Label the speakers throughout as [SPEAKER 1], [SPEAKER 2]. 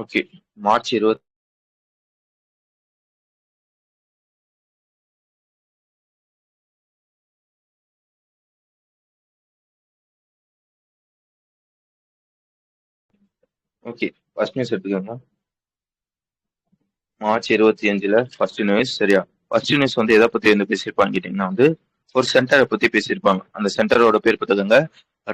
[SPEAKER 1] Okay. March 20. Okay. First news எடுத்துக்கோங்க. March 25 first news. சரியா? First news வந்து எதை பத்தி வந்து பேசியிருப்பான்னு கேட்டீங்கன்னா வந்து ஒரு சென்டரை பத்தி பேசியிருப்பாங்க. அந்த சென்டரோட பேர் பார்த்துக்கோங்க.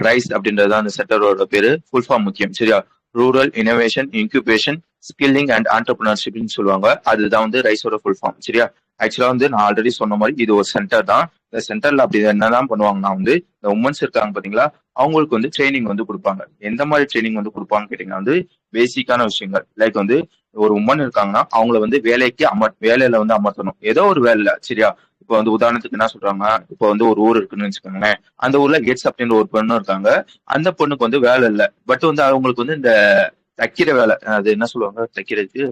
[SPEAKER 1] ரைஸ் அப்படின்றது அந்த சென்டரோட பேரு. ஃபுல் ஃபார்ம் முக்கியம். சரியா? Rural innovation incubation skilling and ஆண்டர்பிரினர்ஷிப்னு சொல்லுவாங்க. அதுதான் வந்து ரைஸோட ஃபுல் ஃபார்ம். சரியா? ஆக்சுவலா வந்து நான் ஆல்ரெடி சொன்ன மாதிரி இது ஒரு சென்டர் தான். இந்த சென்டர்ல அப்படி என்னதான் பண்ணுவாங்கன்னா வந்து இந்த உமன்ஸ் இருக்காங்க பாத்தீங்களா, அவங்களுக்கு வந்து ட்ரைனிங் வந்து கொடுப்பாங்க. எந்த மாதிரி ட்ரைனிங் வந்து கொடுப்பாங்கன்னு கேட்டீங்கன்னா வந்து பேசிக்கான விஷயங்கள். லைக் வந்து ஒரு உமன் இருக்காங்கன்னா அவங்கள வந்து வேலைக்கு வேலையில வந்து அமர்த்தணும். ஏதோ ஒரு வேலையில. சரியா? இப்போ வந்து உதாரணத்துக்கு என்ன சொல்றாங்க, இப்போ வந்து ஒரு ஊர் இருக்குன்னு வச்சுக்கோங்களேன். அந்த ஊர்ல கெட்ஸ் அப்படின்ற ஒரு பொண்ணு இருக்காங்க. அந்த பொண்ணுக்கு வந்து வேலை இல்லை. பட் வந்து அவங்களுக்கு வந்து இந்த தைக்கிற வேலை, அது என்ன சொல்லுவாங்க தைக்கிறதுக்கு,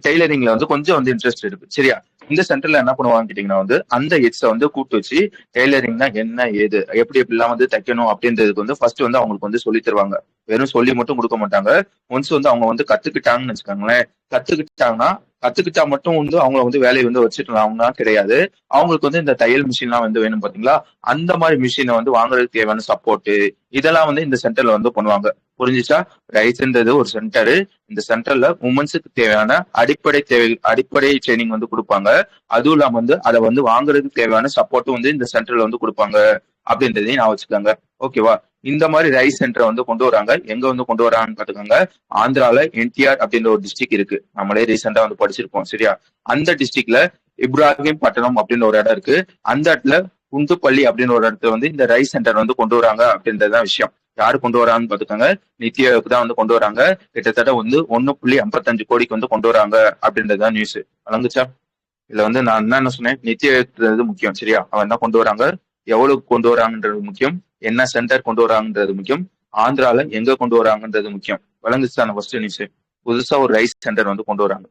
[SPEAKER 1] டெய்லரிங்ல வந்து கொஞ்சம் வந்து இன்ட்ரெஸ்ட் இருக்கு. சரியா? இந்த சென்டர்ல என்ன பண்ணுவாங்கன்னு கேட்டீங்கன்னா வந்து அந்த எட்ஸை வந்து கூப்பிட்டு வச்சு டெய்லரிங்னா என்ன ஏது எப்படி எப்படிலாம் வந்து தைக்கணும் அப்படின்றதுக்கு வந்து ஃபர்ஸ்ட் வந்து அவங்களுக்கு வந்து சொல்லி தருவாங்க. வெறும் சொல்லி மட்டும் கொடுக்க மாட்டாங்க. ஒன்ஸ் வந்து அவங்க வந்து கத்துக்கிட்டாங்கன்னு வச்சுக்கோங்களேன். கத்துக்கிட்டாங்கன்னா கத்துக்கிட்டா மட்டும் வந்து அவங்கள வந்து வேலையை வந்து வச்சுக்கலாம்னா கிடையாது. அவங்களுக்கு வந்து இந்த தையல் மிஷின்லாம் வந்து வேணும் பாத்தீங்களா, அந்த மாதிரி மிஷினை வந்து வாங்குறதுக்கு தேவையான சப்போர்ட் இதெல்லாம் வந்து இந்த சென்டர்ல வந்து பண்ணுவாங்க. புரிஞ்சுச்சா? ரைஸ்ன்றது ஒரு சென்டரு. இந்த சென்டர்ல உமன்ஸுக்கு தேவையான அடிப்படை ட்ரைனிங் வந்து கொடுப்பாங்க. அதுவும் இல்லாம வந்து அதை வந்து வாங்குறதுக்கு தேவையான சப்போர்ட்டும் வந்து இந்த சென்டர்ல வந்து கொடுப்பாங்க அப்படின்றதையும் நான் வச்சுக்கோங்க. ஓகேவா? இந்த மாதிரி ரைஸ் சென்டரை வந்து கொண்டு வராங்க. எங்க வந்து கொண்டு வராங்கன்னு பாத்துக்கோங்க. ஆந்திரால என்டிஆர் அப்படின்ற ஒரு டிஸ்ட்ரிக்ட் இருக்கு. நம்மளே ரீசெண்டா வந்து படிச்சிருப்போம். சரியா? அந்த டிஸ்ட்ரிக்ட்ல இப்ராஹிம் பட்டணம் அப்படின்னு ஒரு இடம் இருக்கு. அந்த இடத்துல குந்துப்பள்ளி அப்படின்னு ஒரு இடத்துல வந்து இந்த ரைஸ் சென்டர் வந்து கொண்டு வராங்க அப்படின்றதுதான் விஷயம். யாரு கொண்டு வராங்கன்னு பாத்துக்கோங்க. நித்தியாவுக்கு தான் வந்து கொண்டு வராங்க. கிட்டத்தட்ட வந்து 1.55 கோடிக்கு வந்து கொண்டு வராங்க அப்படின்றதுதான் நியூஸ். வழங்குச்சா? இதுல வந்து நான் என்ன சொன்னேன், நித்தியது முக்கியம். சரியா? அவன் என்ன கொண்டு வராங்க, எவ்வளவு கொண்டு வராங்கன்றது முக்கியம், என்ன சென்டர் கொண்டு வராங்கன்றது முக்கியம், ஆந்திரால எங்க கொண்டு வராங்கன்றது முக்கியம். வழங்குச்சான ஃபர்ஸ்ட் நியூஸ். புதுசா ஒரு ரைஸ் சென்டர் வந்து கொண்டு வராங்க.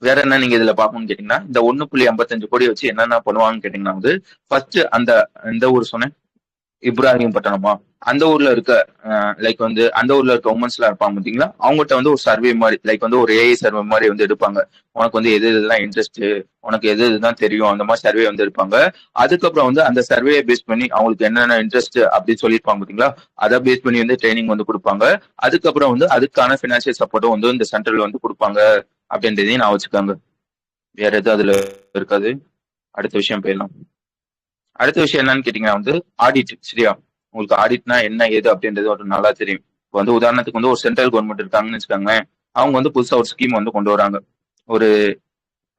[SPEAKER 1] வேற என்ன நீங்க இதுல பாக்கணும்னு கேட்டீங்கன்னா, இந்த 1.55 கோடி வச்சு என்னென்ன பண்ணுவாங்கன்னு கேட்டீங்கன்னா வந்து ஃபர்ஸ்ட் அந்த இந்த ஊர் சொன்னேன், இப்ராஹிம் பட்டணமா, அந்த ஊர்ல இருக்க லைக் வந்து அந்த ஊர்ல இருக்க உமன்ஸ் எல்லாம் இருப்பாங்க பாத்தீங்களா, அவங்ககிட்ட வந்து ஒரு சர்வே மாதிரி லைக் வந்து ஒரு ஏஐ சர்வே மாதிரி வந்து எடுப்பாங்க. உனக்கு வந்து எது இதெல்லாம் இன்ட்ரெஸ்ட், உனக்கு எது இதுதான் தெரியும், அந்த மாதிரி சர்வே வந்து எடுப்பாங்க. அதுக்கப்புறம் வந்து அந்த சர்வேயை பேஸ் பண்ணி அவங்களுக்கு என்னென்ன இன்ட்ரெஸ்ட் அப்படின்னு சொல்லியிருப்பாங்க பாத்தீங்களா, அதை பேஸ் பண்ணி வந்து ட்ரைனிங் வந்து கொடுப்பாங்க. அதுக்கப்புறம் வந்து அதுக்கான பினான்சியல் சப்போர்ட்டும் வந்து இந்த சென்டர்ல வந்து கொடுப்பாங்க அப்படின்றதையும் நான் வச்சுக்காங்க. வேற எதுவும் அதுல இருக்காது. அடுத்த விஷயம் போயிடலாம். அடுத்த விஷயம் என்னன்னு கேட்டீங்கன்னா வந்து ஆடிட். சரியா? உங்களுக்கு ஆடிட்னா என்ன ஏது அப்படின்றது ஒரு நல்லா தெரியும். இப்போ வந்து உதாரணத்துக்கு வந்து ஒரு சென்ட்ரல் கவர்மெண்ட் இருக்காங்கன்னு வச்சுக்கோங்களேன். அவங்க வந்து புதுசா ஒரு ஸ்கீம் வந்து கொண்டு வராங்க. ஒரு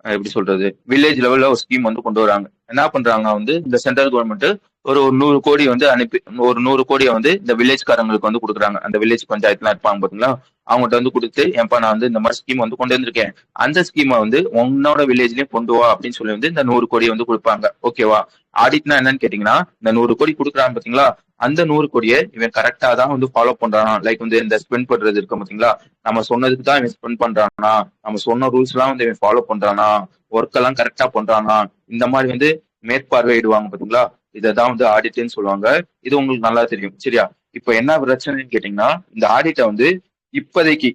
[SPEAKER 1] எப்படி சொல்றது, வில்லேஜ் லெவல்ல ஒரு ஸ்கீம் வந்து கொண்டு வராங்க. என்ன பண்றாங்கன்னா வந்து இந்த சென்ட்ரல் கவர்மெண்ட் ஒரு 100 கோடி வந்து அனுப்பி ஒரு 100 கோடியை வந்து இந்த வில்லேஜ்காரங்களுக்கு வந்து கொடுக்குறாங்க. அந்த வில்லேஜ் பஞ்சாயத்துலாம் இருப்பாங்க பாத்தீங்களா, அவங்ககிட்ட வந்து கொடுத்து, ஏன்பா நான் வந்து இந்த மாதிரி ஸ்கீம் வந்து கொண்டு வந்திருக்கேன், அந்த ஸ்கீமை வந்து உன்னோட வில்லேஜ்லயும் கொண்டு வா அப்படின்னு சொல்லி வந்து இந்த 100 கோடியை வந்து கொடுப்பாங்க. ஓகேவா? ஆடிட்னா என்னன்னு கேட்டீங்கன்னா, இந்த 100 கோடி கொடுக்குறாங்க பாத்தீங்களா, அந்த 100 கோடியை இவன் கரெக்டா தான் வந்து ஃபாலோ பண்றானா, லைக் வந்து இந்த ஸ்பெண்ட் பண்றது இருக்கு பாத்தீங்களா, நம்ம சொன்னதுக்கு தான் இவன் ஸ்பெண்ட் பண்றானா, நம்ம சொன்ன ரூல்ஸ் எல்லாம் வந்து இவன் ஃபாலோ பண்றானா, ஒர்க் எல்லாம் கரெக்டா பண்றானா, இந்த மாதிரி வந்து மேற்பார்வையிடுவாங்க பாத்தீங்களா, இதான் வந்து ஆடிட்னு சொல்லுவாங்க. இது உங்களுக்கு நல்லா தெரியும். சரியா? இப்ப என்ன பிரச்சனைன்னு கேட்டீங்கன்னா, இந்த ஆடிட்டை வந்து இப்போதைக்கு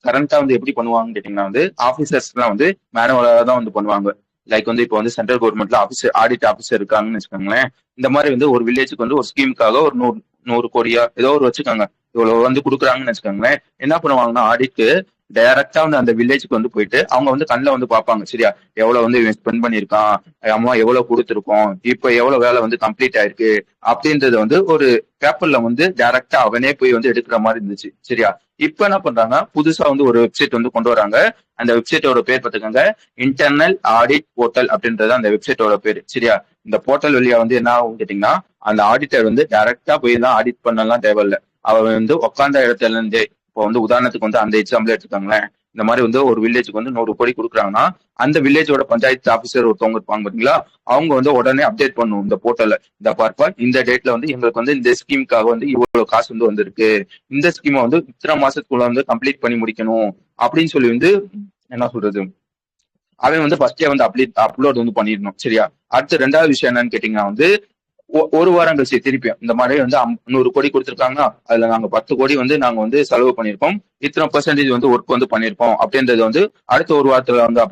[SPEAKER 1] கரண்டா வந்து எப்படி பண்ணுவாங்கன்னு கேட்டீங்கன்னா வந்து ஆபீசர்ஸ் எல்லாம் வந்து மேனுவலா தான் வந்து பண்ணுவாங்க. லைக் வந்து இப்போ வந்து சென்ட்ரல் கவர்மெண்ட்ல ஆபீசர் ஆடிட் ஆபீசர் இருக்காங்கன்னு வச்சுக்கோங்களேன். இந்த மாதிரி வந்து ஒரு வில்லேஜுக்கு வந்து ஒரு ஸ்கீமுக்காக ஒரு 100 கோடியா ஏதோ ஒரு வச்சுக்காங்க, இவ்வளவு வந்து கொடுக்குறாங்கன்னு வச்சுக்கோங்களேன். என்ன பண்ணுவாங்கன்னா ஆடிட் டைரக்டா வந்து அந்த வில்லேஜுக்கு வந்து போயிட்டு அவங்க வந்து கண்ணில் வந்து பார்ப்பாங்க. சரியா? எவ்வளவு வந்து இவன் ஸ்பெண்ட் பண்ணியிருக்கான், அம்மா எவ்வளவு கொடுத்துருக்கோம், இப்ப எவ்வளவு வேலை வந்து கம்ப்ளீட் ஆயிருக்கு அப்படின்றது வந்து ஒரு பேப்பர்ல வந்து டைரக்டா அவனே போய் வந்து எடுக்கிற மாதிரி இருந்துச்சு. சரியா? இப்ப என்ன பண்றாங்க, புதுசா வந்து ஒரு வெப்சைட் வந்து கொண்டு வராங்க. அந்த வெப்சைட்டோட பேர் பார்த்துக்கோங்க, இன்டர்னல் ஆடிட் போர்ட்டல் அப்படின்றது அந்த வெப்சைட்டோட பேரு. சரியா? இந்த போர்ட்டல் வழியா வந்து என்ன ஆகும் கேட்டீங்கன்னா, அந்த ஆடிட்டர் வந்து டைரக்டா போய் தான் ஆடிட் பண்ணலாம் தேவையில்லை. அவர் வந்து உட்காந்த இடத்துல இருந்தே, இப்போ வந்து உதாரணத்துக்கு வந்து அந்த எக்ஸாம்பிள் எடுத்துக்கோங்களேன். இந்த மாதிரி வந்து ஒரு வில்லேஜுக்கு வந்து 100 கோடி கொடுக்குறாங்கன்னா அந்த வில்லேஜோட பஞ்சாயத்து ஆபீசர் ஒருத்தவங்க இருப்பாங்க பாத்தீங்களா, அவங்க வந்து உடனே அப்டேட் பண்ணும் இந்த போர்ட்டல்ல. இந்த பார்ப்பா இந்த டேட்ல வந்து எங்களுக்கு வந்து இந்த ஸ்கீமுக்காக வந்து இவ்வளவு காசு வந்து வந்திருக்கு, இந்த ஸ்கீமை வந்து இத்தனை மாசத்துக்குள்ள வந்து கம்ப்ளீட் பண்ணி முடிக்கணும் அப்படின்னு சொல்லி வந்து என்ன சொல்றது, அவன் வந்து ஃபர்ஸ்டே வந்து அப்லோட் வந்து பண்ணிடணும். சரியா? அடுத்து ரெண்டாவது விஷயம் என்னன்னு கேட்டீங்கன்னா வந்து ஒரு வாரம் கழிச்சு திருப்பியும் இந்த மாதிரி வந்து 100 கோடி கொடுத்துருக்காங்க, அதுல நாங்க 10 கோடி வந்து நாங்க வந்து செலவு பண்ணிருக்கோம், இத்தனை பெர்சன்டேஜ் வந்து ஒர்க் வந்து பண்ணிருக்கோம் அப்படின்றது வந்து அடுத்த ஒரு வாரத்துல வந்து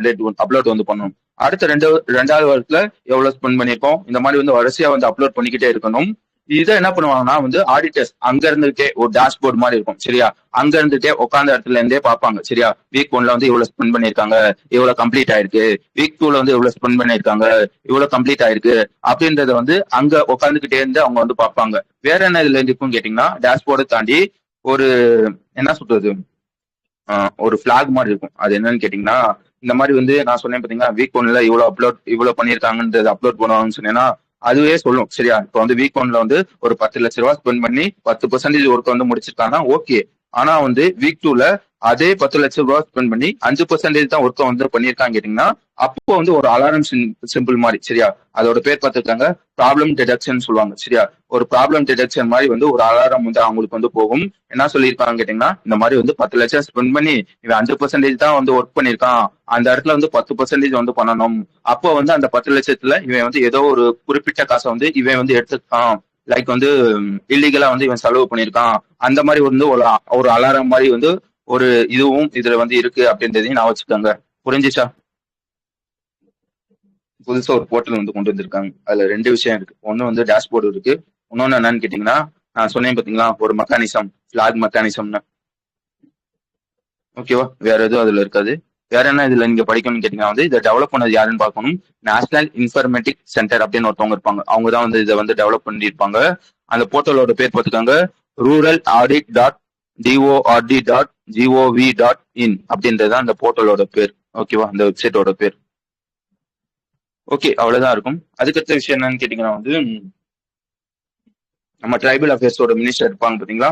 [SPEAKER 1] அப்லோட் வந்து பண்ணணும். அடுத்த ரெண்டாவது வாரத்துல எவ்வளவு ஸ்பெண்ட் பண்ணிருக்கோம், இந்த மாதிரி வந்து வரிசையா வந்து அப்லோட் பண்ணிக்கிட்டே இருக்கணும். இதை என்ன பண்ணுவாங்கன்னா வந்து ஆடிட்டர்ஸ் அங்க இருந்துட்டே ஒரு டேஷ்போர்ட் மாதிரி இருக்கும் சரியா, அங்க இருந்துட்டே உட்காந்த இடத்துல இருந்தே பார்ப்பாங்க சரியா. வீக் 1ல வந்து இவ்வளவு ஸ்பெண்ட் பண்ணிருக்காங்க, இவ்வளவு கம்ப்ளீட் ஆயிருக்கு. வீக் 2ல வந்து இவ்வளவு ஸ்பெண்ட் பண்ணிருக்காங்க, இவ்வளவு கம்ப்ளீட் ஆயிருக்கு அப்படின்றத வந்து அங்க உட்காந்துக்கிட்டே இருந்து அவங்க வந்து பார்ப்பாங்க. வேற என்ன இதுல இருக்கும் கேட்டீங்கன்னா, டேஷ்போர்டை தாண்டி ஒரு என்ன சொல்றது, ஒரு பிளாக் மாதிரி இருக்கும். அது என்னன்னு கேட்டீங்கன்னா, இந்த மாதிரி வந்து நான் சொன்னேன் பாத்தீங்கன்னா, வீக் 1ல இவ்வளவு பண்ணிருக்காங்கன்றது அப்லோட் பண்ணுவாங்கன்னு சொன்னேன்னா, அதுவே சொல்லும் சரியா. இப்ப வந்து வீக் 1ல வந்து ஒரு 10 லட்ச ரூபாய் ஸ்பெண்ட் பண்ணி 10% ஒர்க் வந்து முடிச்சிருக்காங்கன்னா ஓகே. ஆனா வந்து வீக் 2ல அதே 10 லட்சம் ரூபாய் ஸ்பெண்ட் பண்ணி 5% தான் ஒர்க் வந்து பண்ணிருக்காங்க கேட்டீங்கன்னா, அப்போ வந்து ஒரு அலாரம் சிம்பிள் மாதிரி சரியா. அதோட பேர் பார்த்துருக்காங்க ப்ராப்ளம் டிடெக்ஷன் சொல்லுவாங்க சரியா. ஒரு ப்ராப்ளம் டிடெக்ஷன் மாதிரி வந்து ஒரு அலாரம் வந்து அவங்களுக்கு வந்து போகும். என்ன சொல்லியிருப்பாங்க கேட்டீங்கன்னா, இந்த மாதிரி வந்து 10 லட்சம் ஸ்பெண்ட் பண்ணி இவன் 5% தான் வந்து ஒர்க் பண்ணிருக்கான், அந்த இடத்துல வந்து 10% வந்து பண்ணணும். அப்போ வந்து அந்த 10 லட்சத்துல இவன் வந்து ஏதோ ஒரு குறிப்பிட்ட காசை வந்து இவன் வந்து எடுத்துக்கான், லைக் வந்து இல்லீகலா வந்து இவன் செலவு பண்ணிருக்கான். அந்த மாதிரி வந்து ஒரு அலாரம் மாதிரி வந்து ஒரு இதுவும் இதுல வந்து இருக்கு அப்படின்றதையும் நான் வச்சுக்கோங்க. புரிஞ்சுச்சா? புதுசா ஒரு போர்ட்டல் வந்து கொண்டு வந்திருக்காங்க. அதுல 2 விஷயம் இருக்கு. ஒண்ணு வந்து டேஷ்போர்டு இருக்கு, இன்னொன்னு என்னன்னு கேட்டீங்கன்னா, நான் சொன்னேன் பாத்தீங்களா ஒரு மெக்கானிசம், பிளாக் மெக்கானிசம்னு. ஓகேவா? வேற எதுவும் அதுல இருக்காது. வேற என்ன இதுல நீங்க படிக்கணும்னு கேட்டீங்கன்னா வந்து இதை டெவலப் பண்ணது யாருன்னு பார்க்கணும். நேஷனல் இன்ஃபர்மேட்டிக் சென்டர் அப்படின்னு ஒருத்தவங்க இருப்பாங்க. அவங்க தான் வந்து இதை வந்து டெவலப் பண்ணிருப்பாங்க. அந்த போர்ட்டலோட பேர் பார்த்துக்காங்க rural audit dot DORD dot gov dot in அப்படின்றது அந்த போர்ட்டலோட பேர். ஓகேவா? அந்த வெப்சைட்டோட பேர். ஓகே, அவ்வளவுதான் இருக்கும். அதுக்கடுத்த விஷயம் என்னன்னு கேட்டீங்கன்னா வந்து நம்ம ட்ரைபல் அஃபேர்ஸோட மினிஸ்டர் இருப்பாங்க பாத்தீங்களா,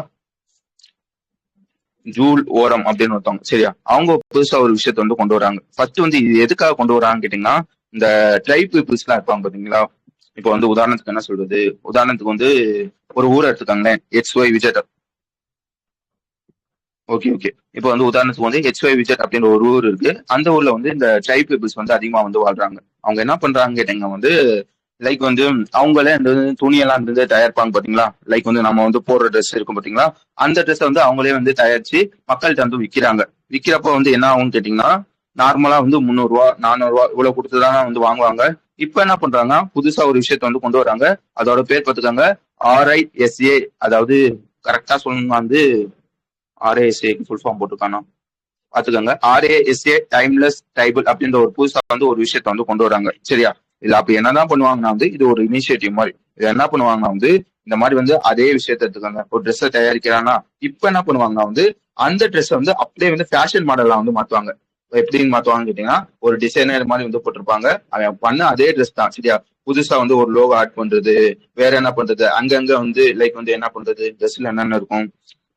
[SPEAKER 1] ஜூல் ஓரம் அப்படின்னு ஒருத்தவங்க சரியா. அவங்க புதுசா ஒரு விஷயத்த வந்து கொண்டு வராங்க. ஃபர்ஸ்ட் வந்து இது எதுக்காக கொண்டு வராங்கன்னு கேட்டீங்கன்னா, இந்த ட்ரைப் பீப்புள்ஸ் எல்லாம் இருப்பாங்க பாத்தீங்களா. இப்போ வந்து உதாரணத்துக்கு என்ன சொல்றது, உதாரணத்துக்கு வந்து ஒரு ஊரை எடுத்துக்காங்களேன், XY விஜெட். Okay okay. இப்போ வந்து உதாரணத்துக்கு வந்து XY விஜெட் அப்படின்ற ஒரு ஊர் இருக்கு. அந்த ஊர்ல வந்து இந்த ட்ரைப் பீப்புள்ஸ் வந்து அதிகமா வந்து வாழ்றாங்க. அவங்க என்ன பண்றாங்க கேட்டீங்க வந்து லைக் வந்து அவங்களே அந்த துணியெல்லாம் வந்து தயாரிப்பாங்க பாத்தீங்களா. லைக் வந்து நம்ம வந்து போடுற ட்ரெஸ் இருக்கும் பாத்தீங்களா, அந்த ட்ரெஸ் வந்து அவங்களே வந்து தயாரிச்சு மக்கள்கிட்ட வந்து விக்கிறாங்க. விக்கிறப்ப வந்து என்ன ஆகும்னு கேட்டீங்கன்னா, நார்மலா வந்து 300 ரூபா 400 ரூபா இவ்வளவு கொடுத்துதான் வந்து வாங்குவாங்க. இப்ப என்ன பண்றாங்க, புதுசா ஒரு விஷயத்த வந்து கொண்டு வராங்க. அதோட பேர் பார்த்துக்காங்க RISA. அதாவது கரெக்டா சொல்லணும்னா வந்து RISAக்கு ஃபுல் ஃபார்ம் போட்டிருக்கானா பாத்துக்கோங்க. RISA டைம்லெஸ் ட்ரைபல் அப்படின்ற ஒரு புதுசா வந்து ஒரு விஷயத்த வந்து கொண்டு வராங்க சரியா. இதுல அப்படி என்னதான் பண்ணுவாங்கன்னா வந்து இது ஒரு இனிஷியேட்டிவ் மாதிரி. இது என்ன பண்ணுவாங்கன்னா வந்து இந்த மாதிரி வந்து அதே விஷயத்த எடுத்துக்காங்க. ஒரு ட்ரெஸ்ஸை தயாரிக்கிறான்னா இப்ப என்ன பண்ணுவாங்கன்னா வந்து அந்த ட்ரெஸ் வந்து அப்படியே வந்து ஃபேஷன் மாடலா வந்து மாத்துவாங்க. எப்படின்னு மாத்துவாங்கன்னு கேட்டீங்கன்னா, ஒரு டிசைனர் மாதிரி வந்து போட்டிருப்பாங்க. அவன் பண்ண அதே ட்ரெஸ் தான் சரியா. புதுசா வந்து ஒரு லோகோ ஆட் பண்றது, வேற என்ன பண்றது, அங்கங்க வந்து லைக் வந்து என்ன பண்றது, ட்ரெஸ்ல என்னென்ன இருக்கும்,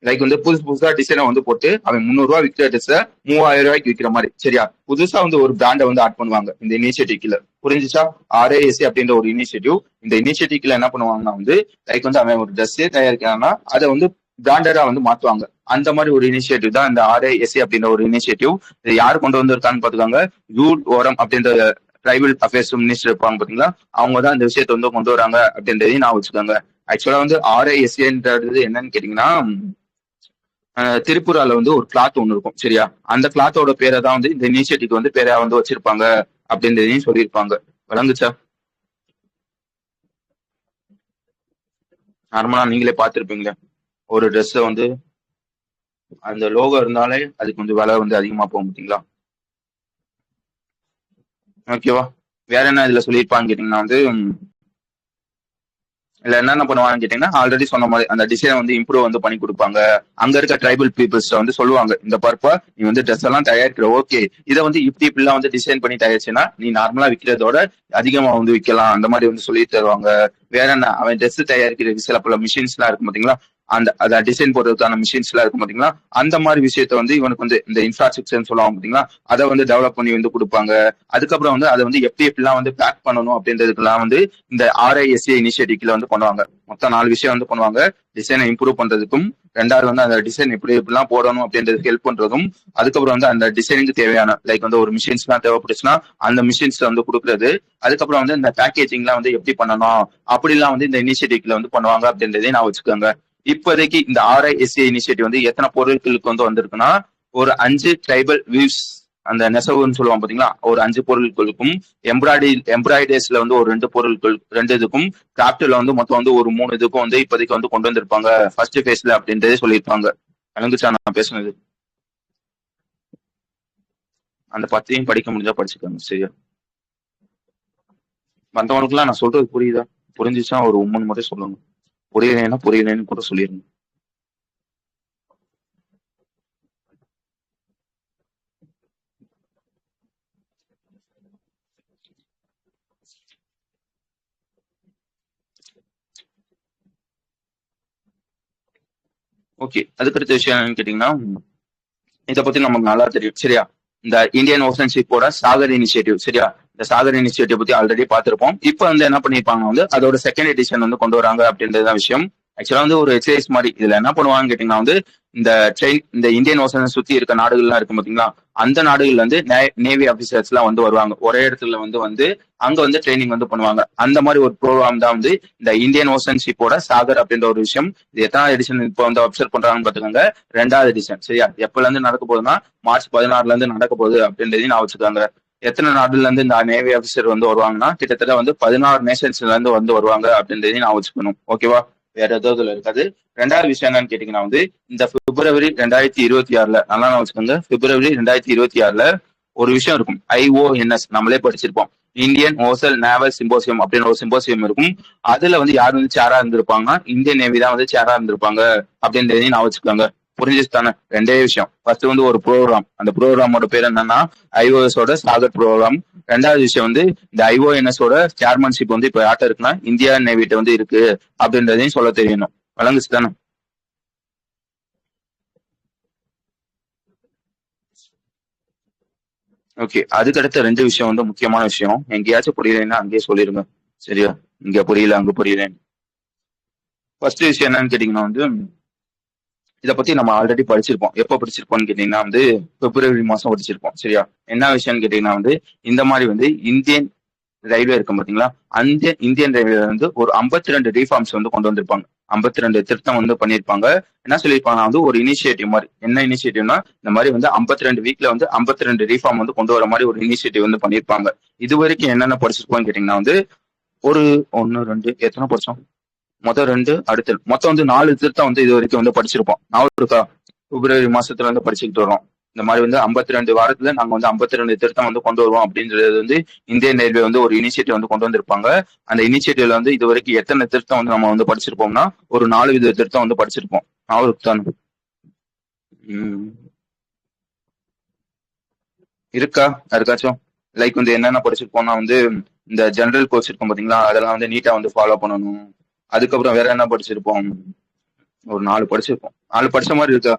[SPEAKER 1] லைக் வந்து புதுசா டிசைனை வந்து போட்டு அவன் 300 ரூபாய் விற்கிற ட்ரெஸ் 3000 ரூபாய்க்கு விற்கிற மாதிரி சரியா. புதுசா வந்து ஒரு பிராண்டை வந்து ஆட் பண்ணுவாங்க இந்த இனிஷியேட்டிவ்ல. புரிஞ்சுச்சா? RISA அப்படின்ற ஒரு இனிஷியேட்டிவ். இந்த இனிஷியேட்டிவ்ல என்ன பண்ணுவாங்கன்னா வந்து லைக் வந்து அவன் ஒரு ட்ரெஸ்ஸே தயாரிக்கிறான்னா அதை வந்து பிராண்டடா வந்து மாத்துவாங்க. அந்த மாதிரி ஒரு இனிஷியேட்டிவ் தான் இந்த RISA அப்படின்ற ஒரு இனிஷியேட்டிவ். இது யாரு கொண்டு வந்திருக்கான்னு பாத்துக்காங்க, ஜூட் ஓரம் அப்படின்ற ட்ரைபல் அஃபேர்ஸ் மினிஸ்டர் இருப்பாங்க பாத்தீங்களா, அவங்க தான் இந்த விஷயத்தை வந்து கொண்டு வராங்க அப்படின்றதையும் நான் வச்சுக்கோங்க. ஆக்சுவலா வந்து RISAன்றது என்னன்னு கேட்டீங்கன்னா, திரிபுரால வந்து ஒரு கிளாத் ஒண்ணு இருக்கும் சரியா. அந்த கிளாத்தோட பேரை தான் வந்து இந்த இனிஷியேட்டிவ் வந்து பேரா வந்து வச்சிருப்பாங்க அப்படின்றதையும் சொல்லியிருப்பாங்க. விளங்குச்சா? நார்மலா நீங்களே பார்த்திருப்பீங்களே, ஒரு ட்ரெஸ் வந்து அந்த லோகோ இருந்தாலே அதுக்கு வந்து விலை வந்து அதிகமா போகும் பாத்தீங்களா. ஓகேவா? வேற என்ன இதுல சொல்லியிருப்பான்னு கேட்டீங்கன்னா வந்து இல்ல என்னென்ன பண்ணுவாங்கன்னு கேட்டீங்கன்னா, ஆல்ரெடி சொன்ன மாதிரி அந்த டிசைனை வந்து இம்ப்ரூவ் வந்து பண்ணி கொடுப்பாங்க. அங்க இருக்க ட்ரைபல் பீப்புள்ஸ் வந்து சொல்லுவாங்க, இந்த பருப்பா நீ வந்து ட்ரெஸ் எல்லாம் தயாரிக்கிற ஓகே, இதை வந்து இப்படி எல்லாம் வந்து டிசைன் பண்ணி தயாரிச்சுன்னா நீ நார்மலா விற்கிறதோட அதிகமா வந்து விற்கலாம், அந்த மாதிரி வந்து சொல்லி தருவாங்க. வேற என்ன, அவன் ட்ரெஸ் தயாரிக்கிற சில பல மிஷின்ஸ் எல்லாம் இருக்கும் பாத்தீங்களா, அந்த டிசைன் போடுறதுக்கான மிஷின்ஸ் எல்லாம் இருக்கும் பாத்தீங்களா, அந்த மாதிரி விஷயத்த வந்து இவனுக்கு வந்து இந்த இன்ஃப்ராஸ்ட்ரக்சர்னு சொல்லுவாங்க பாத்தீங்களா, அதை வந்து டெவலப் பண்ணி வந்து கொடுப்பாங்க. அதுக்கப்புறம் வந்து அதை வந்து எப்படி எப்படிலாம் வந்து பேக் பண்ணணும் அப்படின்றதுக்கெல்லாம் வந்து இந்த RISA இனிஷியேட்டிவ்ல வந்து பண்ணுவாங்க. மொத்தம் 4 விஷயம் வந்து பண்ணுவாங்க. டிசைனை இம்ப்ரூவ் பண்றதுக்கும், ரெண்டாவது வந்து அந்த டிசைன் எப்படி எப்படிலாம் போடணும் அப்படின்றதுக்கு ஹெல்ப் பண்றதும், அதுக்கப்புறம் வந்து அந்த டிசைனுக்கு தேவையான லைக் வந்து ஒரு மிஷின்ஸ் எல்லாம் தேவைப்பட்டுச்சுன்னா அந்த மிஷின்ஸ் வந்து கொடுக்குறது, அதுக்கப்புறம் வந்து இந்த பேக்கேஜிங் எல்லாம் வந்து எப்படி பண்ணணும் அப்படிலாம் வந்து இந்த இனிஷியேட்டிவ்ல வந்து பண்ணுவாங்க அப்படின்றதையும் நான் வச்சுக்கோங்க. இப்போதைக்கு இந்த RISA இனிஷியேட்டிவ் வந்து எத்தனை பொருட்களுக்கு வந்து வந்திருக்குன்னா, ஒரு 5 ட்ரைபல் வீவ்ஸ், அந்த நெசவுன்னு சொல்லுவாங்க பாத்தீங்களா, ஒரு 5 பொருட்களுக்கும், எம்ப்ராய்டரிஸ்ல வந்து ஒரு 2 பொருட்கள் 2 இதுக்கும், கிராஃப்ட்ல வந்து மொத்தம் வந்து ஒரு 3 இதுக்கும் வந்து இப்போதைக்கு வந்து கொண்டு வந்திருப்பாங்க ஃபர்ஸ்ட் ஃபேஸ்ல அப்படின்றதே சொல்லியிருப்பாங்க. விளங்குச்சா நான் பேசுனது? அந்த 10ஐயும் படிக்க முடிஞ்சா படிச்சுக்கோங்க, சரியா? மற்றவனுக்குலாம் நான் சொல்றது புரியுதா? புரிஞ்சுச்சா ஒரு உண்மைன்னு மட்டும் சொல்லுங்க. புரியலைன்னா புரியலைன்னு கூட சொல்லிருங்க. ஓகே, அதுக்கடுத்த விஷயம் என்னன்னு கேட்டீங்கன்னா, இதை பத்தி நமக்கு நல்லா தெரியும், சரியா? இந்த இந்தியன் ஓசன்ஷிப்போட சாகர் இனிஷியேட்டிவ், சரியா? இந்த சாகர் இனிஷியேட்டிவ் பத்தி ஆல்ரெடி பார்த்திருப்போம். இப்போ வந்து என்ன பண்ணிருப்பாங்க வந்து அதோட செகண்ட் எடிஷன் வந்து கொண்டு வராங்க அப்படின்றதுதான் விஷயம். ஆக்சுவலா வந்து ஒரு எக்ஸசைஸ் மாதிரி இதுல என்ன பண்ணுவாங்கன்னு கேட்டீங்கன்னா வந்து இந்த இந்தியன் ஓசனை சுத்தி இருக்க நாடுகள்லாம் இருக்கும் பாத்தீங்களா, அந்த நாடுகள்ல வந்து நேவி ஆபீசர்ஸ் எல்லாம் வந்து வருவாங்க. ஒரே இடத்துல வந்து வந்து அங்க வந்து ட்ரைனிங் வந்து பண்ணுவாங்க. அந்த மாதிரி ஒரு ப்ரோக்ராம் தான் வந்து இந்த இந்தியன் ஓசன்ஷிப்போட சாகர் அப்படின்ற ஒரு விஷயம். இது எத்தனாவது எடிஷன் இப்போ வந்து அப்சர்வ் பண்றாங்கன்னு பாத்துக்கோங்க, 2வது எடிஷன், சரியா? எப்பல இருந்து நடக்க போகுதுன்னா மார்ச் 16 இருந்து நடக்க போகுது அப்படின்றதையும் நான் வச்சுக்காங்க. எத்தனை நாடுல இருந்து இந்த நேவி ஆபீசர் வந்து வருவாங்கன்னா கிட்டத்தட்ட வந்து 16 நேஷன்ஸ்ல இருந்து வந்து வருவாங்க அப்படின்றதையும் நான் வச்சுக்கணும். ஓகேவா? வேற எதுவும் இருக்காது. 2வது விஷயம் என்னன்னு கேட்டீங்கன்னா வந்து இந்த பிப்ரவரி 2026 நல்லா நான் வச்சுக்கோங்க, பிப்ரவரி 2026 ஒரு விஷயம் இருக்கும். IONS நம்மளே படிச்சிருப்போம், இந்தியன் ஓசல் நேவல் சிம்போசியம் அப்படின்னு ஒரு சிம்போசியம் இருக்கும். அதுல வந்து யார் வந்து சேரா இருந்திருப்பாங்கன்னா இந்தியன் நேவி தான் வந்து சேரா இருந்திருப்பாங்க அப்படின்றதையும் நான் வச்சுக்கோங்க. புரிஞ்சிச்சு தானே? 2 விஷயம். ஃபர்ஸ்ட் வந்து ஒரு ப்ரோக்ராம், அந்த ப்ரோக்ராமோட பேர் என்னன்னா IOS சாகர் ப்ரோக்ராம். 2வது விஷயம் வந்து இந்த IONS சேர்மன்ஷிப் வந்து இப்ப யார்ட்ட இருக்குன்னா இந்தியா நேவிட்ட வந்து இருக்கு அப்படின்றதையும் சொல்ல தெரியணும். வழங்குச்சு தானே? ஓகே, அதுக்கடுத்த 2 விஷயம் வந்து முக்கியமான விஷயம். எங்கேயாச்சும் புரியலைன்னா அங்கேயே சொல்லிருங்க, சரியா? இங்க புரியல அங்க புரியலன்னு. ஃபர்ஸ்ட் விஷயம் என்னன்னு கேட்டீங்கன்னா வந்து இதை பத்தி நம்ம ஆல்ரெடி படிச்சிருப்போம். எப்போ படிச்சிருப்போம்னு கேட்டீங்கன்னா வந்து பிப்ரவரி மாசம் படிச்சிருப்போம், சரியா? என்ன விஷயம்னு கேட்டீங்கன்னா வந்து இந்த மாதிரி வந்து இந்தியன் ரயில்வே இருக்கும் பாத்தீங்களா, அந்த இந்தியன் ரயில்வே வந்து ஒரு 52 ரீஃபார்ம்ஸ் வந்து கொண்டு வந்திருப்பாங்க. 52 திருத்தம் வந்து பண்ணியிருப்பாங்க. என்ன சொல்லியிருப்பாங்க வந்து ஒரு இனிஷியேட்டிவ் மாதிரி. என்ன இனிஷியேட்டிவ்னா இந்த மாதிரி வந்து 52 வீக்ல வந்து 52 ரீஃபார்ம் வந்து கொண்டு வர மாதிரி ஒரு இனிஷியேட்டிவ் வந்து பண்ணியிருப்பாங்க. இது வரைக்கும் என்னென்ன படிச்சிருப்போம்னு கேட்டீங்கன்னா வந்து ஒரு 1 2 எத்தனை படிச்சோம், மொத்தம் 2, அடுத்து மொத்தம் வந்து 4 திருத்தம் வந்து இது வரைக்கும் வந்து படிச்சிருப்போம். ஞாபகம் இருக்கா? பிப்ரவரி மாசத்துல வந்து படிச்சுக்கிட்டு வரோம். இந்த மாதிரி வந்து 52 வாரத்துல நாங்க வந்து 52 திருத்தம் வந்து கொண்டு வருவோம் அப்படின்றது வந்து இந்தியன் ரயில்வே வந்து ஒரு இனிஷியேட்டிவ் வந்து கொண்டு வந்திருப்பாங்க. அந்த இனிஷியேட்டிவ்ல வந்து இது வரைக்கும் எத்தனை திருத்தம் வந்து நம்ம வந்து படிச்சிருப்போம்னா ஒரு 4 வித திருத்தம் வந்து படிச்சிருப்போம். ஞாபகம் இருக்கா யாருக்காச்சும்? லைக் வந்து என்னென்ன படிச்சிருப்போம்னா வந்து இந்த ஜெனரல் கோர்ஸ் இருக்கும் பாத்தீங்களா, அதெல்லாம் வந்து நீட்டா வந்து ஃபாலோ பண்ணணும். அதுக்கப்புறம் வேற என்ன படிச்சிருப்போம்? ஒரு 4 படிச்சிருப்போம். 4 படிச்ச மாதிரி இருக்கா?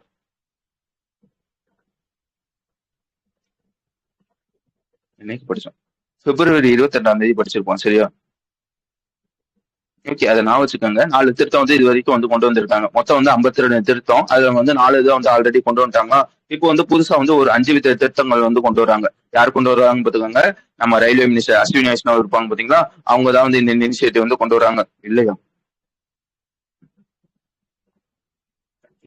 [SPEAKER 1] என்னைக்கு படிச்சோம்? பிப்ரவரி 28ஆம் தேதி படிச்சிருப்போம், சரியா? ஓகே, அதை நான் வச்சுக்கோங்க. 4 திருத்தம் வந்து இது வரைக்கும் வந்து கொண்டு வந்திருக்காங்க. மொத்தம் வந்து 52 திருத்தம். அதுல வந்து 4 இதை வந்து ஆல்ரெடி கொண்டு வந்துட்டாங்க. இப்போ வந்து புதுசா வந்து ஒரு 5 வித திருத்தங்கள் வந்து கொண்டு வராங்க. யார் கொண்டு வர்றாங்கன்னு பாத்துக்கோங்க, நம்ம ரயில்வே மினிஸ்டர் அஸ்வினி வைஷ்ணவ் இருப்பாங்க பாத்தீங்களா, அவங்க தான் வந்து இந்த இனிஷியேட்டிவ் வந்து கொண்டு வராங்க. இல்லையா?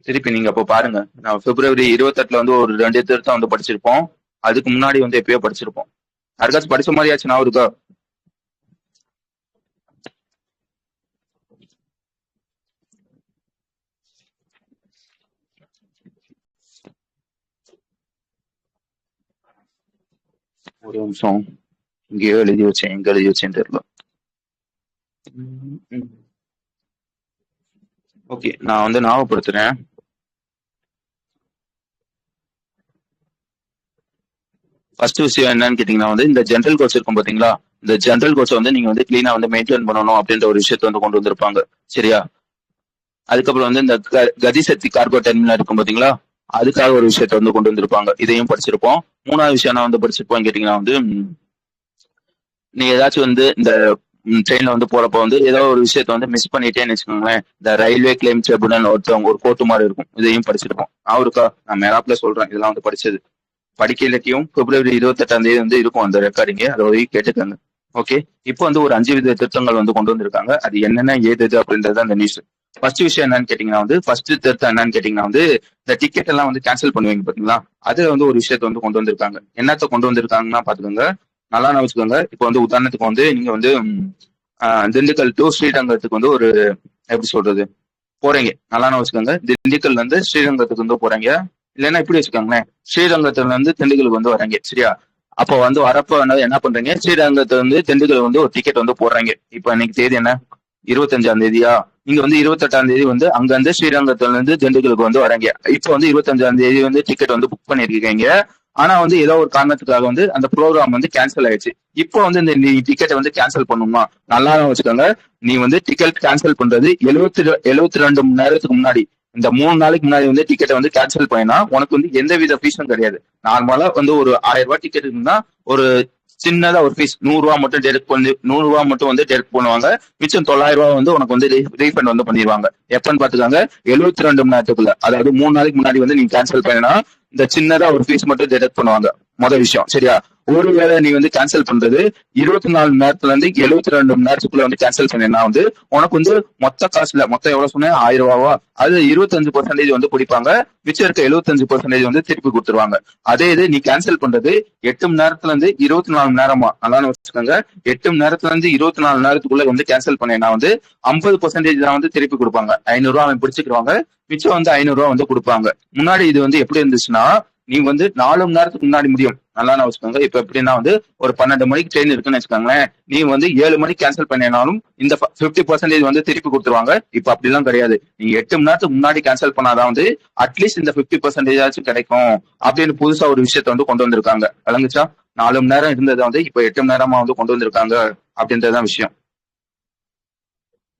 [SPEAKER 1] திருப்பி நீங்க அப்போ பாருங்க, நான் பிப்ரவரி 28 வந்து ஒரு 2 திருத்தம் வந்து படிச்சிருப்போம். அதுக்கு முன்னாடி வந்து எப்பயோ படிச்சிருப்போம். யாருக்காச்சும் படிச்ச மாதிரியாச்சும் நான் இருக்கா? ஒரு நிமிஷம், இங்கேயோ எழுதி வச்சேன், எங்க எழுதி வச்சேன்னு தெரியல. ஓகே, நான் வந்து ஞாபகப்படுத்துறேன். ஃபர்ஸ்ட் விஷயம் என்னன்னு கேட்டீங்கன்னா வந்து இந்த ஜென்ரல் கோர்ஸ் இருக்கும் பாத்தீங்களா, இந்த ஜென்ரல் கோர்ஸ் வந்து நீங்க வந்து கிளீனா வந்து மெயின்டைன் பண்ணணும் அப்படின்ற ஒரு விஷயத்த வந்து கொண்டு வந்திருப்பாங்க, சரியா? அதுக்கப்புறம் வந்து இந்த கதிசக்தி கார்கோ டெர்மினல் இருக்கும் பாத்தீங்களா, அதுக்காக ஒரு விஷயத்த வந்து கொண்டு வந்திருப்பாங்க. இதையும் படிச்சிருப்போம். மூணாவது விஷயம் நான் வந்து படிச்சிருப்போம் கேட்டீங்கன்னா வந்து நீ ஏதாச்சும் வந்து இந்த ட்ரெயின்ல வந்து போறப்ப வந்து ஏதோ ஒரு விஷயத்த வந்து மிஸ் பண்ணிட்டேன்னு வச்சுக்கோங்களேன், இந்த ரயில்வே கிளைம் ட்ரிபுனல் ஒருத்தவங்க ஒரு கோர்ட்டு மாதிரி இருக்கும், இதையும் படிச்சிருப்போம். அவருக்கா நான் மேலாப்ல சொல்றேன், இதெல்லாம் வந்து படிச்சது. படிக்க இலக்கியம் பிப்ரவரி 28 வந்து இருக்கும் அந்த ரெக்கார்டிங்க, அதை போய் கேட்டுக்கோங்க. ஓகே, இப்போ வந்து ஒரு 5 வித திருத்தங்கள் வந்து கொண்டு வந்திருக்காங்க. அது என்னென்ன ஏது அப்படின்றது அந்த நியூஸ். ஃபர்ஸ்ட் விஷயம் என்னன்னு கேட்டீங்கன்னா வந்து ஃபர்ஸ்ட் திருத்தம் என்னன்னு கேட்டீங்கன்னா வந்து இந்த டிக்கெட் எல்லாம் வந்து கேன்சல் பண்ணுவீங்க பாத்தீங்களா, அதுல வந்து ஒரு விஷயத்த வந்து கொண்டு வந்திருக்காங்க. என்னத்த கொண்டு வந்திருக்காங்கன்னா பாத்துக்கோங்க, நல்லா வச்சுக்கோங்க. இப்போ வந்து உதாரணத்துக்கு வந்து நீங்க வந்து திண்டுக்கல் டு ஸ்ரீரங்கத்துக்கு வந்து ஒரு எப்படி சொல்றது போறீங்க, நல்லா வச்சுக்கோங்க. திண்டுக்கல்ல இருந்து ஸ்ரீரங்கத்துக்கு வந்து போறீங்க, இல்லைன்னா இப்படி வச்சுக்கோங்களேன், ஸ்ரீரங்கத்துல இருந்து திண்டுக்கலுக்கு வந்து வரீங்க சரியா. அப்போ வந்து வரப்ப வந்து என்ன பண்றீங்க, ஸ்ரீரங்கத்துல வந்து திண்டுக்கல் வந்து ஒரு டிக்கெட் வந்து போடுறீங்க. இப்போ இன்னைக்கு தேதி என்ன, 25ஆம் தேதியா. நீங்க வந்து 28ஆம் தேதி வந்து அங்க இருந்து ஸ்ரீரங்கத்துல இருந்து திண்டுக்கலுக்கு வந்து வரீங்க. இப்போ வந்து 25ஆம் தேதி வந்து டிக்கெட் வந்து புக் பண்ணிருக்கீங்க. ஆனா வந்து ஏதோ ஒரு காரணத்துக்காக வந்து அந்த ப்ரோக்ராம் வந்து கேன்சல் ஆயிடுச்சு. இப்போ வந்து இந்த நீ டிக்கெட்டை வந்து கேன்சல் பண்ணுமா, நல்லா வச்சுக்கோங்க. நீ வந்து டிக்கெட் கேன்சல் பண்றது 72 மணி நேரத்துக்கு முன்னாடி, இந்த 3 நாளைக்கு முன்னாடி வந்து டிக்கெட்டை வந்து கேன்சல் பண்ணினா உனக்கு வந்து எந்த வித ஃபீஸும் கிடையாது. நார்மலா வந்து ஒரு 1000 ரூபாய் டிக்கெட் இருந்தா ஒரு சின்னதா ஒரு ஃபீஸ் 100 ரூபா மட்டும் டெரெக்ட் பண்ணி 100 ரூபா மட்டும் வந்து டெரெக்ட் பண்ணுவாங்க. மிச்சம் 900 ரூபா வந்து உனக்கு வந்து ரீஃபண்ட் வந்து பண்ணிடுவாங்க. எப்பன்னு பாத்துக்காங்க, 72 மணி நேரத்துக்குள்ள, அதாவது 3 நாளைக்கு முன்னாடி வந்து நீங்க கேன்சல் பண்ணினா இந்த சின்னதா ஒரு ஃபீஸ் மட்டும் டெரெக்ட் பண்ணுவாங்க. முதல் விஷயம் சரியா. ஒருவேளை நீ வந்து கேன்சல் பண்றது 24 மணி நேரத்துல இருந்து 72 மணி நேரத்துக்குள்ள வந்து கேன்சல் பண்ணினா வந்து உனக்கு வந்து மொத்த காசுல மொத்தம் எவ்வளவு சொன்னேன், 1000 ரூபாவா, அது 25% வந்து பிடிப்பாங்க. மிச்சம் இருக்க 75% வந்து திருப்பி கொடுத்துருவாங்க. அதே இது நீ கேன்சல் பண்றது 8 மணி நேரத்துல இருந்து 24 மணி நேரமா, நல்லா வச்சுக்கோங்க. 8 மணி நேரத்துல இருந்து 24 நேரத்துக்குள்ள வந்து கேன்சல் பண்ணேன்னா வந்து 50% தான் வந்து திருப்பி கொடுப்பாங்க. 500 ரூபா அவன் பிடிச்சிக்கிடுவாங்க, மிச்சம் வந்து 500 ரூபா வந்து கொடுப்பாங்க. முன்னாடி இது வந்து எப்படி இருந்துச்சுன்னா, நீ வந்து 4 மணி நேரத்துக்கு முன்னாடி முடியும், நல்லா வச்சுக்கோங்க. இப்ப எப்படின்னா வந்து ஒரு 12 மணிக்கு ட்ரெயின் இருக்குன்னு வச்சுக்கோங்களேன், நீ வந்து 7 மணிக்கு கேன்சல் பண்ணினாலும் இந்த 50% வந்து திருப்பி கொடுத்துருவாங்க. இப்ப அப்படிலாம் கிடையாது. நீ 8 மணி நேரத்துக்கு முன்னாடி கேன்சல் பண்ணாதான் வந்து அட்லீஸ்ட் இந்த 50% ஆச்சும் கிடைக்கும் அப்படின்னு புதுசா ஒரு விஷயத்த வந்து கொண்டு வந்திருக்காங்க. விளங்குச்சா? 4 மணி நேரம் இருந்ததை வந்து இப்ப 8 மணி நேரமா வந்து கொண்டு வந்திருக்காங்க அப்படின்றதான் விஷயம்.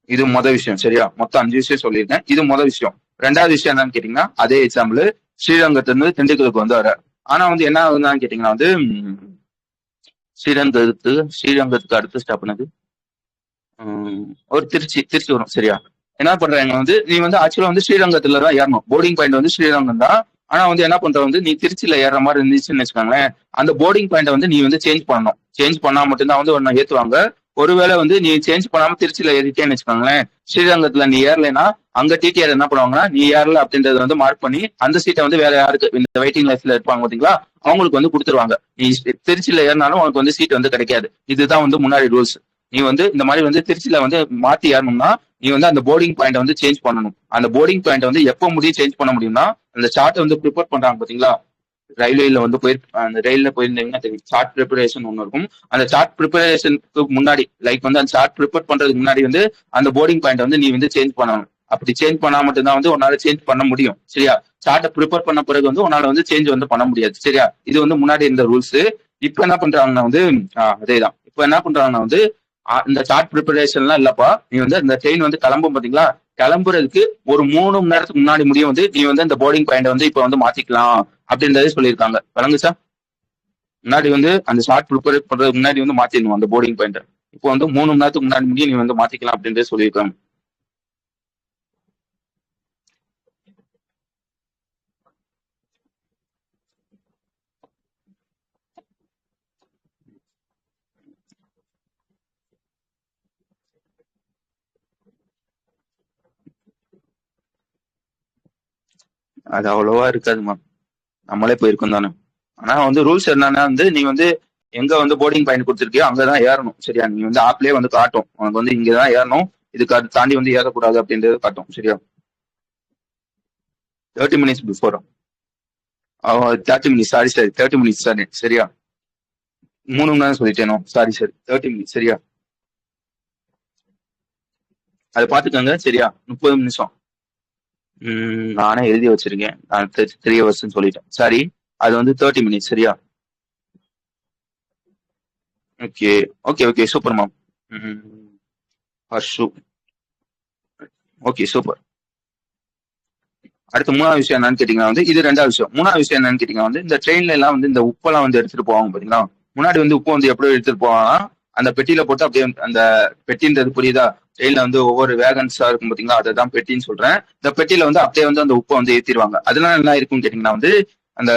[SPEAKER 1] இது மொதல் விஷயம் சரியா. மொத்தம் 5 விஷயம் சொல்லியிருக்கேன், இது மொதல் விஷயம். ரெண்டாவது விஷயம் என்னன்னு கேட்டீங்கன்னா, அதே எக்ஸாம்பிள் ஸ்ரீரங்கத்துல இருந்து திண்டுக்கலுக்கு வந்து வர. ஆனா வந்து என்ன ஆகுதுன்னு கேட்டீங்கன்னா வந்து ஸ்ரீரங்கத்துக்கு அடுத்த ஸ்டாப் என்னது, ஒரு திருச்சி வரும் சரியா. என்ன பண்றாங்க வந்து நீ வந்து ஆக்சுவலா வந்து ஸ்ரீரங்கத்துல தான் ஏறணும், போர்டிங் பாயிண்ட் வந்து ஸ்ரீரங்கம் தான். ஆனா வந்து என்ன பண்ற வந்து நீ திருச்சியில ஏற மாதிரி இருந்துச்சுன்னு வச்சுக்கோங்களேன், அந்த போர்டிங் பாயிண்ட வந்து நீ வந்து சேஞ்ச் பண்ணணும். சேஞ்ச் பண்ணா மட்டும்தான் வந்து ஒன்னு ஏத்துவாங்க. ஒருவேளை வந்து நீ சேஞ்ச் பண்ணாம திருச்சியில ஏறிட்டேன்னு வச்சுக்கோங்களேன், ஸ்ரீரங்கத்துல நீ ஏறலைன்னா அங்க டிடிஆர் என்ன பண்ணுவாங்கன்னா, நீ ஏறல அப்படின்றத வந்து மார்க் பண்ணி அந்த சீட்டை வந்து வேற யாருக்கு இந்த வெயிட்டிங் லிஸ்ட்ல இருப்பாங்க பாத்தீங்களா, அவங்களுக்கு வந்து கொடுத்துருவாங்க. நீ திருச்சியில ஏறினாலும் உனக்கு வந்து சீட் வந்து கிடைக்காது. இதுதான் வந்து முன்னாடி ரூல்ஸ். நீ வந்து இந்த மாதிரி வந்து திருச்சியில வந்து மாத்தி ஏறணும்னா நீ வந்து அந்த போர்டிங் பாயிண்ட் வந்து சேஞ்ச் பண்ணணும். அந்த போர்டிங் பாயிண்ட் வந்து எப்போ முடியும் சேஞ்ச் பண்ண முடியும்னா, அந்த சார்ட் வந்து ப்ரிப்பேர் பண்றாங்க பாத்தீங்களா, ரயில்வேல வந்து அந்த ரயில்ல போயிருந்தீங்கன்னா தெரியும், சார்ட் ப்ரிப்பரேஷன் ஒன்று இருக்கும். அந்த சார்ட் ப்ரிப்பரேஷனுக்கு முன்னாடி, லைக் வந்து அந்த சார்ட் ப்ரிப்பேர் பண்றதுக்கு முன்னாடி வந்து அந்த போர்டிங் பாயிண்ட் வந்து நீ வந்து சேஞ்ச் பண்ணணும். அப்படி சேஞ்ச் பண்ணா மட்டும்தான் வந்து உன்னால சேஞ்ச் பண்ண முடியும் சரியா. சார்ட்டை ப்ரிப்பேர் பண்ண பிறகு வந்து உன்னால வந்து சேஞ்ச் வந்து பண்ண முடியாது சரியா. இது வந்து முன்னாடி இருந்த ரூல்ஸ். இப்ப என்ன பண்றாங்கன்னா வந்து அதேதான். இப்ப என்ன பண்றாங்கன்னா வந்து இந்த சார்ட் ப்ரிப்பரேஷன்லாம் இல்லப்பா, நீ வந்து அந்த ட்ரெயின் வந்து கிளம்பும் பாத்தீங்களா, கிளம்புறதுக்கு ஒரு 3 மணி நேரத்துக்கு முன்னாடி முடியும் வந்து நீ வந்து அந்த போர்டிங் பாயிண்ட் வந்து இப்ப வந்து மாத்திக்கலாம் அப்படின்றதே சொல்லியிருக்காங்க. விளங்குச்சா? முன்னாடி வந்து அந்த ஷார்ட் ப்ரிப்பேர் பண்றதுக்கு முன்னாடி வந்து மாத்திடணும் அந்த போர்டிங் பாயிண்ட். இப்போ வந்து 3 மணி நேரத்துக்கு முன்னாடி முடியும் நீ வந்து மாத்திக்கலாம் அப்படின்றதே சொல்லியிருக்காங்க. அது அவ்வளவா இருக்காதுமா, நம்மளே போயிருக்கோம் தானே. ஆனா வந்து ரூல்ஸ் என்னன்னா வந்து நீ வந்து எங்க வந்து போர்டிங் பாயிண்ட் கொடுத்துருக்கியோ அங்கதான் ஏறணும் சரியா. நீ வந்து ஆப்லயே வந்து காட்டும் உனக்கு வந்து இங்கதான் ஏறணும், இதுக்கு அது தாண்டி வந்து ஏறக்கூடாது அப்படின்றது காட்டும் சரியா. 30 minutes before. 30 minutes, sorry sorry, 30 minutes sorry சரியா. 3 மணி நேரம் சொல்லிட்டேனோ, சாரி சாரி, 30 minutes சரியா. அதை பாத்துக்கோங்க சரியா. 30 நிமிஷம். நானே எழுதி வச்சிருக்கேன், நான் 3 hours சொல்லிட்டேன் சாரி. அது வந்து 30 minutes சரியா. Okay okay okay, super ma'am. Harshu. Okay super. அடுத்து மூணாவது விஷயம் என்னன்னு கேட்டீங்கன்னா வந்து இது ரெண்டாவது விஷயம். மூணாவது விஷயம் என்னன்னு கேட்டீங்கன்னா வந்து இந்த ட்ரெயின்ல எல்லாம் வந்து இந்த உப்பெல்லாம் வந்து எடுத்துட்டு போவாங்க பாத்தீங்களா. முன்னாடி வந்து உப்பு வந்து எப்படி எடுத்துட்டு போவாங்கன்னா அந்த பெட்டியில போட்டு அப்படியே அந்த பெட்டின்றது புரியுதா. ட்ரெயின்ல வந்து ஒவ்வொரு வேகன்ஸா இருக்கும் பாத்தீங்களா, அதுதான் பெட்டின்னு சொல்றேன். இந்த பெட்டியில வந்து அப்படியே வந்து அந்த உப்பை வந்து ஏத்திடுவாங்க. அதனால என்ன இருக்கும்னு கேட்டீங்கன்னா வந்து அந்த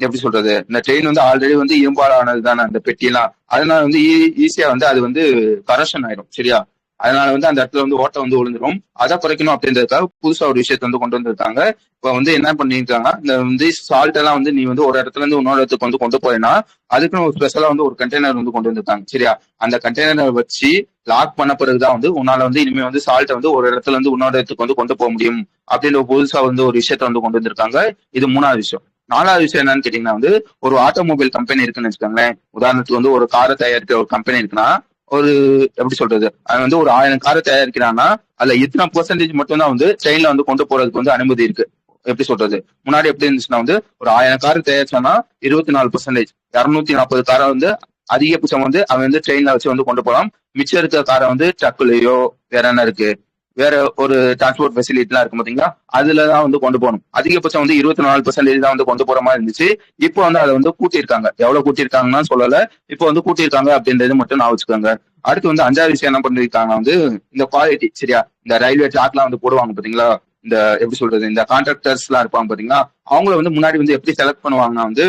[SPEAKER 1] எப்படி சொல்றது, இந்த ட்ரெயின் வந்து ஆல்ரெடி வந்து இரும்பால் ஆனது தானே அந்த பெட்டியெல்லாம். அதனால வந்து ஈஸியா வந்து அது வந்து கரப்ஷன் ஆயிடும் சரியா. அதனால வந்து அந்த இடத்துல வந்து ஓட்டை வந்து விழுந்துரும். அதை குறைக்கணும் அப்படின்றதுக்காக புதுசா ஒரு விஷயத்த வந்து கொண்டு வந்திருக்காங்க. இப்ப வந்து என்ன பண்ணிருக்காங்க, இந்த வந்து சால்ட் எல்லாம் வந்து நீ வந்து ஒரு இடத்துல இருந்து இன்னொரு இடத்துக்கு வந்து கொண்டு போறேன்னா அதுக்குன்னு ஒரு ஸ்பெஷலா வந்து ஒரு கண்டெய்னர் வந்து கொண்டு வந்திருக்காங்க சரியா. அந்த கண்டெய்னர் வச்சு லாக் பண்ண பிறகுதான் வந்து உன்னால வந்து இனிமே வந்து சால்ட்டை வந்து ஒரு இடத்துல இருந்து இன்னொரு இடத்துக்கு வந்து கொண்டு போக முடியும் அப்படின்ற புதுசா வந்து ஒரு விஷயத்த வந்து கொண்டு வந்திருக்காங்க. இது மூணாவது விஷயம். நாலாவது விஷயம் என்னன்னு கேட்டீங்கன்னா வந்து ஒரு ஆட்டோமொபைல் கம்பெனி இருக்குன்னு வச்சுக்கோங்களேன். உதாரணத்துக்கு வந்து ஒரு காரை தயாரிக்கிற ஒரு கம்பெனி இருக்குன்னா ஒரு எப்படி சொல்றது, அவன் வந்து ஒரு 1000 காரை தயாரிக்கிறான்னா அதுல இத்தனை பெர்சன்டேஜ் மட்டும் தான் வந்து ட்ரெயின்ல வந்து கொண்டு போறதுக்கு வந்து அனுமதி இருக்கு. எப்படி சொல்றது, முன்னாடி எப்படி இருந்துச்சுன்னா வந்து ஒரு 1000 கார் தயாரிச்சானா 24%, 240 காரை வந்து அதிகபட்சம் வந்து அவன் வந்து ட்ரெயின்ல வச்சு வந்து கொண்டு போகலாம். மிச்சம் இருக்கிற காரை வந்து ட்ரக்குலயோ வேற என்ன இருக்கு, வேற ஒரு டிரான்ஸ்போர்ட் ஃபெசிலிட்டி எல்லாம் இருக்கும் பாத்தீங்களா, அதுலதான் வந்து கொண்டு போகணும். அதிகபட்சம் வந்து 24% தான் வந்து கொண்டு போற மாதிரி இருந்துச்சு. இப்போ வந்து அதை வந்து கூட்டியிருக்காங்க. எவ்வளவு கூட்டியிருக்காங்கன்னா சொல்லல, இப்போ வந்து கூட்டியிருக்காங்க அப்படின்றது மட்டும் நான் வச்சுக்கோங்க. அடுத்து வந்து அஞ்சாவது விஷயம் என்ன பண்ணிருக்காங்க வந்து இந்த குவாலிட்டி சரியா. இந்த ரயில்வே ட்ராக்லாம் வந்து போடுவாங்க பாத்தீங்களா, இந்த எப்படி சொல்றது, இந்த கான்ட்ராக்டர்ஸ் எல்லாம் இருப்பாங்க பாத்தீங்களா, அவங்கள வந்து முன்னாடி வந்து எப்படி செலக்ட் பண்ணுவாங்கன்னா வந்து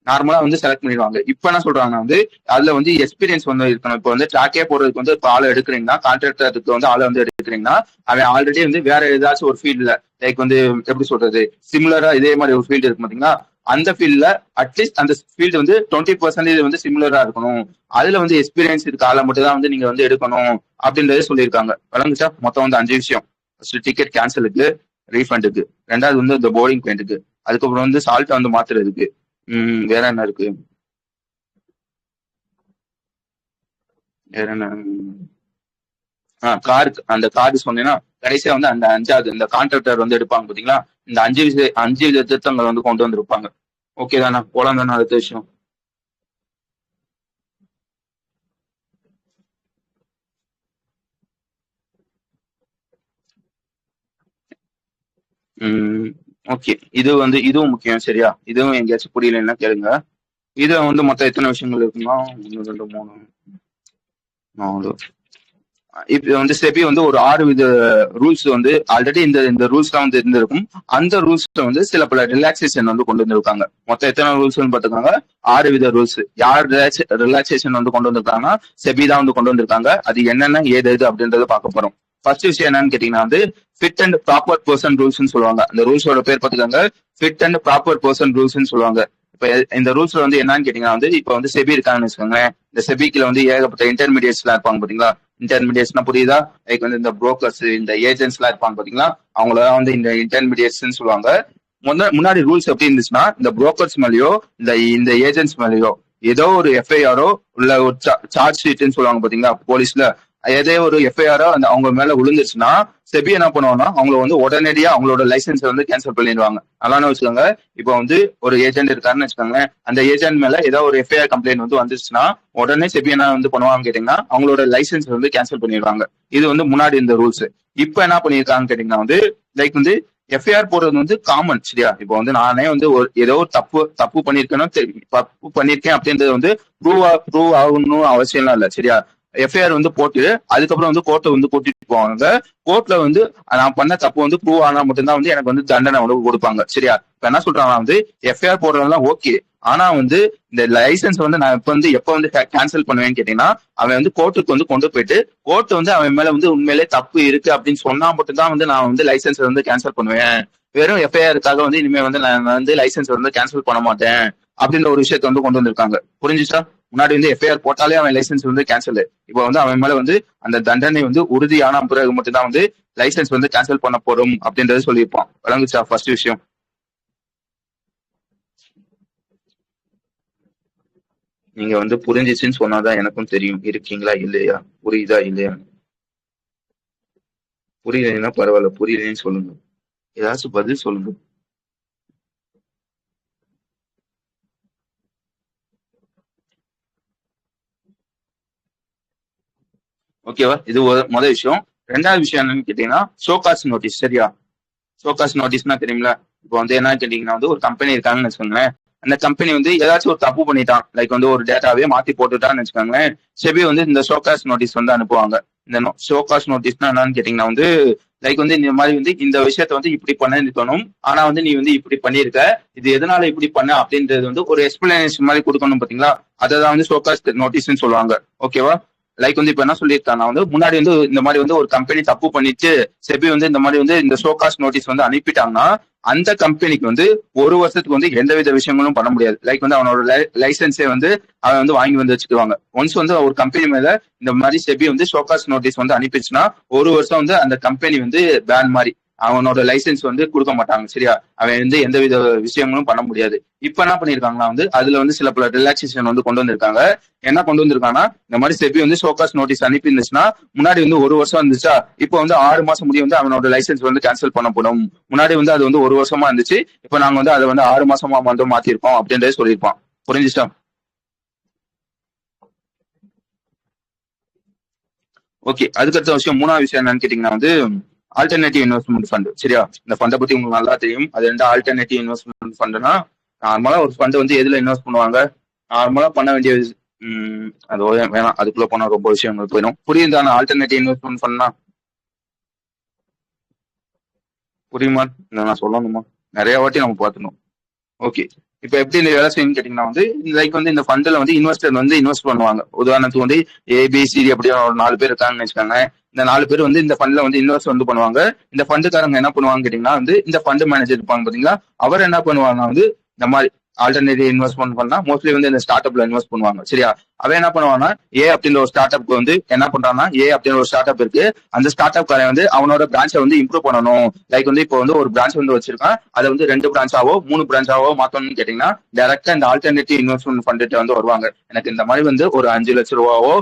[SPEAKER 1] நார்மலா வந்து செலக்ட் பண்ணிடுவாங்க. இப்ப என்ன சொல்றாங்கன்னா வந்து அதுல வந்து எக்ஸ்பீரியன்ஸ் வந்து இருக்கணும். இப்போ வந்து ட்ராக்கே போறதுக்கு வந்து இப்போ ஆளை எடுக்கிறீங்கன்னா, கான்ட்ராக்டருக்கு வந்து ஆளை வந்து எடுக்கிறீங்கன்னா அவன் ஆல்ரெடி வந்து வேற ஏதாச்சும் ஒரு ஃபீல்ட்ல லைக் வந்து எப்படி சொல்றது சிமிலரா இதே மாதிரி ஒரு ஃபீல்டு இருக்கு பாத்தீங்களா, அந்த ஃபீல்ட்ல அட்லீஸ்ட் அந்த ஃபீல்டு வந்து 20% வந்து சிமிலரா இருக்கணும். அதுல வந்து எக்ஸ்பீரியன்ஸ் இருக்க ஆளை மட்டும் தான் வந்து நீங்க வந்து எடுக்கணும் அப்படின்றதே சொல்லியிருக்காங்க. விளங்குச்சா. மொத்தம் வந்து 5 விஷயம். டிக்கெட் கேன்சலுக்கு, ரீஃபண்டுக்கு, ரெண்டாவது வந்து இந்த போர்டிங் பெயிண்ட்டுக்கு, அதுக்கப்புறம் வந்து சால்ட்டை வந்து மாத்துறதுக்கு, வேற என்ன இருக்கு, வேற என்ன, காருக்கு அந்த காரு சொன்னீங்கன்னா கடைசியா வந்து அந்த அஞ்சாவது இந்த கான்ட்ராக்டர் வந்து எடுப்பாங்க பாத்தீங்களா, இந்த அஞ்சு வித திருத்தங்கள் வந்து கொண்டு வந்திருப்பாங்க. ஓகே தானே, போலாம் தானே அடுத்த விஷயம். உம் ஓகே, இது வந்து இதுவும் முக்கியம் சரியா. இதுவும் எங்கேயாச்சும் புரியலன்னா கேளுங்க. இது வந்து மொத்தம் எத்தனை விஷயங்கள் இருக்குன்னா 1 2 3 4, இப்ப வந்து செபி வந்து ஒரு 6 வித ரூல்ஸ் வந்து ஆல்ரெடி இந்த இந்த ரூல்ஸ்லாம் வந்து இருந்திருக்கும். அந்த ரூல்ஸ்ல வந்து சில பல ரிலாக்ஸேஷன் வந்து கொண்டு வந்திருக்காங்க. மொத்தம் எத்தனை ரூல்ஸ் பாத்துக்காங்க, 6 வித ரூல்ஸ். யார் ரிலாக்ஸேஷன் வந்து கொண்டு வந்திருக்காங்கன்னா செபி தான் வந்து கொண்டு வந்திருக்காங்க. அது என்னென்ன ஏது எது அப்படின்றத பார்க்க போறோம். ஃபர்ஸ்ட் விஷயம் என்னன்னு கேட்டீங்கன்னா வந்து fit and proper person rules சொல்லுவாங்க. அந்த ரூல்ஸோட பேர் பாத்துக்காங்க, fit and proper person rules சொல்லுவாங்க. இப்ப இந்த ரூல்ஸ்ல வந்து என்னன்னு கேட்டீங்கன்னா வந்து இப்ப வந்து செபி இருக்காங்கன்னு வச்சுக்கோங்க. இந்த செபிக்குல வந்து ஏகப்பட்ட இன்டர்மீடியட்ஸ் எல்லாம் இருப்பாங்க பாத்தீங்களா. இன்டர்மீடியட்ஸ்னா புரியுதா, லைக் வந்து இந்த புரோக்கர்ஸ் இந்த ஏஜென்ட்ஸ் எல்லாம் இருப்பாங்க பாத்தீங்களா, அவங்களதான் வந்து இந்த இன்டர்மீடியட்ஸ் சொல்லுவாங்க. முன்னாடி ரூல்ஸ் எப்படி இருந்துச்சுன்னா இந்த புரோக்கர்ஸ் மேலயோ இந்த இந்த ஏஜென்ட்ஸ் மேலயோ ஏதோ ஒரு எஃப்ஐஆரோ இல்ல ஒரு சார்ஜ் ஷீட்னு சொல்லுவாங்க பாத்தீங்களா போலீஸ்ல, ஏதோ ஒரு எஃப்ஐஆரோ அந்த அவங்க மேல விழுந்துருச்சுன்னா செபி என்ன பண்ணுவாங்கன்னா அவங்கள வந்து உடனடியா அவங்களோட லைசன்ஸ் வந்து கேன்சல் பண்ணிடுவாங்க. நல்லா வச்சுக்கோங்க. இப்போ வந்து ஒரு ஏஜென்ட் இருக்காருன்னு வச்சுக்கோங்க, அந்த ஏஜென்ட் மேல ஏதோ ஒரு எஃப்ஐஆர் கம்ப்ளைண்ட் வந்து வந்துருச்சுன்னா உடனே செபி என்ன வந்து பண்ணுவாங்க கேட்டீங்கன்னா அவங்களோட லைசன்ஸ் வந்து கேன்சல் பண்ணிடுவாங்க. இது வந்து முன்னாடி இந்த ரூல்ஸ். இப்ப என்ன பண்ணிருக்காங்க கேட்டீங்கன்னா வந்து லைக் வந்து எஃப்ஐஆர் போடுறது வந்து காமன் சரியா. இப்போ வந்து நானே வந்து ஒரு ஏதோ ஒரு தப்பு பண்ணிருக்கேன்னா தப்பு பண்ணிருக்கேன் அப்படின்றது வந்து ப்ரூவ் ஆகணும்னு அவசியம்லாம் இல்ல சரியா. எஃப்ஐஆர் வந்து போட்டு அதுக்கப்புறம் வந்து கோர்ட்டை வந்து கூட்டிட்டு போவாங்க. கோர்ட்ல வந்து நான் பண்ண தப்பு வந்து ப்ரூவ் ஆனா மட்டும்தான் வந்து எனக்கு வந்து தண்டனை வந்து கொடுப்பாங்க சரியா. இப்ப என்ன சொல்றாங்கன்னா வந்து எஃப்ஐஆர் போடுறதெல்லாம் ஓகே, ஆனா வந்து இந்த லைசன்ஸ் வந்து நான் எப்ப வந்து கேன்சல் பண்ணுவேன்னு கேட்டீங்கன்னா அவன் வந்து கோர்ட்டுக்கு வந்து கொண்டு போயிட்டு கோர்ட் வந்து அவன் மேல வந்து உண்மையிலே தப்பு இருக்கு அப்படின்னு சொன்னா மட்டும்தான் வந்து நான் வந்து லைசன்ஸ் வந்து கேன்சல் பண்ணுவேன். வெறும் எஃப்ஐஆருக்காக வந்து இனிமே வந்து நான் வந்து லைசன்ஸ் வந்து கேன்சல் பண்ண மாட்டேன் அப்படின்ற ஒரு விஷயத்த வந்து கொண்டு வந்திருக்காங்க. புரிஞ்சுச்சா. முன்னாடி வந்து எஃப்ஐஆர் போட்டாலே அவன் லைசன்ஸ் வந்து கேன்சல். இப்போ வந்து அவன் மேல வந்து அந்த தண்டனை வந்து உறுதியான பிறகு மட்டும்தான் வந்து லைசன்ஸ் வந்து கேன்சல் பண்ண போறோம் அப்படின்றது சொல்லியிருப்பான். விளங்குச்சா ஃபர்ஸ்ட் விஷயம். நீங்க வந்து புரிஞ்சிச்சுன்னு சொன்னாதான் எனக்கும் தெரியும் இருக்கீங்களா இல்லையா, புரியுதா இல்லையா. புரியலைன்னா பரவாயில்ல, புரியலன்னு சொல்லுங்க, ஏதாச்சும் பதில் சொல்லுங்க. ஓகேவா. இது முதல் விஷயம். ரெண்டாவது விஷயம் என்னன்னு கேட்டீங்கன்னா ஷோகாஸ் நோட்டீஸ் சரியா. ஷோகாஸ் நோட்டீஸ்னா தெரியுங்களா? இப்போ வந்து என்ன கேட்டீங்கன்னா வந்து ஒரு கம்பெனி இருக்காங்கன்னு வச்சுக்கோங்களேன். அந்த கம்பெனி வந்து ஏதாச்சும் ஒரு தப்பு பண்ணிட்டான், லைக் வந்து ஒரு டேட்டாவே மாத்தி போட்டுட்டான்னு வச்சுக்கோங்களேன். செபி வந்து இந்த ஷோகாஸ் நோட்டீஸ் வந்து அனுப்புவாங்க. இந்த ஷோகாஸ் நோட்டீஸ்னா என்னன்னு கேட்டீங்கன்னா வந்து லைக் வந்து இந்த மாதிரி வந்து இந்த விஷயத்த வந்து இப்படி பண்ண இருக்கணும், ஆனா வந்து நீ வந்து இப்படி பண்ணிருக்க, இது எதனால இப்படி பண்ண அப்படின்றது வந்து ஒரு எக்ஸ்பிளனேஷன் மாதிரி கொடுக்கணும் பாத்தீங்களா? அதை வந்து ஷோகாஸ் நோட்டீஸ்ன்னு சொல்லுவாங்க. ஓகேவா? லைக் வந்து இப்ப என்ன சொல்லியிருக்காங்க வந்து முன்னாடி வந்து இந்த மாதிரி வந்து ஒரு கம்பெனி தப்பு பண்ணிட்டு செபி வந்து இந்த மாதிரி வந்து இந்த ஷோகாஸ் நோட்டீஸ் வந்து அனுப்பிட்டாங்கன்னா அந்த கம்பெனிக்கு வந்து ஒரு வருஷத்துக்கு வந்து எந்தவித விஷயங்களும் பண்ண முடியாது. லைக் வந்து அவனோட லைசன்ஸே வந்து அவன் வந்து வாங்கி வந்து வச்சுக்குவாங்க. ஒன்ஸ் வந்து ஒரு கம்பெனி மேல இந்த மாதிரி செபி வந்து ஷோகாஸ் நோட்டீஸ் வந்து அனுப்பிச்சுன்னா ஒரு வருஷம் வந்து அந்த கம்பெனி வந்து பேன் மாதிரி அவனோட லைசன்ஸ் வந்து கொடுக்க மாட்டாங்க. சரியா? அவன் வந்து எந்தவித விஷயங்களும் பண்ண முடியாது. இப்ப என்ன பண்ணிருக்காங்கன்னா வந்து அதுல வந்து சில பல ரிலாக்சேஷன் வந்து கொண்டு வந்திருக்காங்க. என்ன கொண்டு வந்திருக்காங்கன்னா இந்த மாதிரி செபி வந்து ஷோகாஸ் நோட்டீஸ் அனுப்பி இருந்துச்சுன்னா முன்னாடி வந்து ஒரு வருஷம் இருந்துச்சா, இப்போ வந்து 6 மாசம் முடிய வந்து அவனோட லைசன்ஸ் வந்து கேன்சல் பண்ணப்படும். முன்னாடி வந்து அது வந்து ஒரு வருஷமா இருந்துச்சு, இப்போ நாங்க வந்து அதை வந்து 6 மாசமா வந்து மாத்திருக்கோம் அப்படின்றத சொல்லியிருப்பான். புரிஞ்சுச்சா? ஓகே. அதுக்கடுத்த விஷயம், மூணாவது விஷயம் என்னன்னு கேட்டீங்கன்னா வந்து ஆல்டர்னேட்டிவ் இன்வெஸ்ட்மெண்ட் ஃபண்ட். சரியா? இந்த ஃபண்டை பத்தி உங்களுக்கு நல்லா தெரியும். அது ரெண்டு ஆல்டர்னேட்டிவ் இன்வெஸ்ட்மெண்ட் ஃபண்டுனா நார்மலா ஒரு ஃபண்ட் வந்து எதுல இன்வெஸ்ட் பண்ணுவாங்க, நார்மலா பண்ண வேண்டிய அது வேணாம், அதுக்குள்ள போனா ரொம்ப விஷயங்கள் போயிடும். புரியுதான? ஆல்டர்னேட்டிவ் இன்வெஸ்ட்மெண்ட் ஃபண்ட்னா புரியுமா? இல்லை நான் சொல்லணுமா? நிறைய வாட்டி நம்ம பார்த்துக்கணும். ஓகே. இப்ப எப்படி இந்த வேலை செய்யணும்னு கேட்டீங்கன்னா வந்து லைக் வந்து இந்த ஃபண்ட்ல வந்து இன்வெஸ்டர் வந்து இன்வெஸ்ட் பண்ணுவாங்க. உதாரணத்துக்கு வந்து ஏபிசிடி அப்படியே ஒரு 4 பேர் இருக்காங்கன்னு வச்சுக்காங்க. இந்த 4 பேர் வந்து இந்த ஃபண்ட்ல வந்து இன்வெஸ்ட் வந்து பண்ணுவாங்க. இந்த ஃபண்டுக்காரங்க என்ன பண்ணுவாங்க கேட்டீங்கன்னா வந்து இந்த ஃபண்ட் மேனேஜர் இருப்பாங்க பாத்தீங்களா, அவர் என்ன பண்ணுவாங்க வந்து இந்த மாதிரி ஆல்டர்னேட்டிவ் இன்வெஸ்ட்மெண்ட் பண்ணா மோஸ்ட்லி வந்து இந்த ஸ்டார்ட் அப்ல இன்வெஸ்ட் பண்ணுவாங்க. சரியா? அவன் என்ன பண்ணுவான்னா ஏ அப்படின்ற ஒரு ஸ்டார்ட் அப்க்கு வந்து என்ன பண்றான்னா ஏ அப்படின்ற ஒரு ஸ்டார்ட் அப் இருக்கு. அந்த ஸ்டார்ட் அப் காரன் வந்து அவனோட பிரான்ச்சை வந்து இம்ப்ரூவ் பண்ணணும். லைக் வந்து இப்போ வந்து ஒரு பிரான்ச் வந்து வச்சிருக்கான், அதை வந்து 2 பிரான்ச்சாவோ 3 பிரான்ச்சாவோ மாத்தணும்னு கேட்டீங்கன்னா டைரக்டா இந்த ஆல்டர்னேட்டிவ் இன்வெஸ்ட்மெண்ட் ஃபண்ட் வந்து வருவாங்க. எனக்கு இந்த மாதிரி வந்து ஒரு 5 லட்ச ரூபாவோ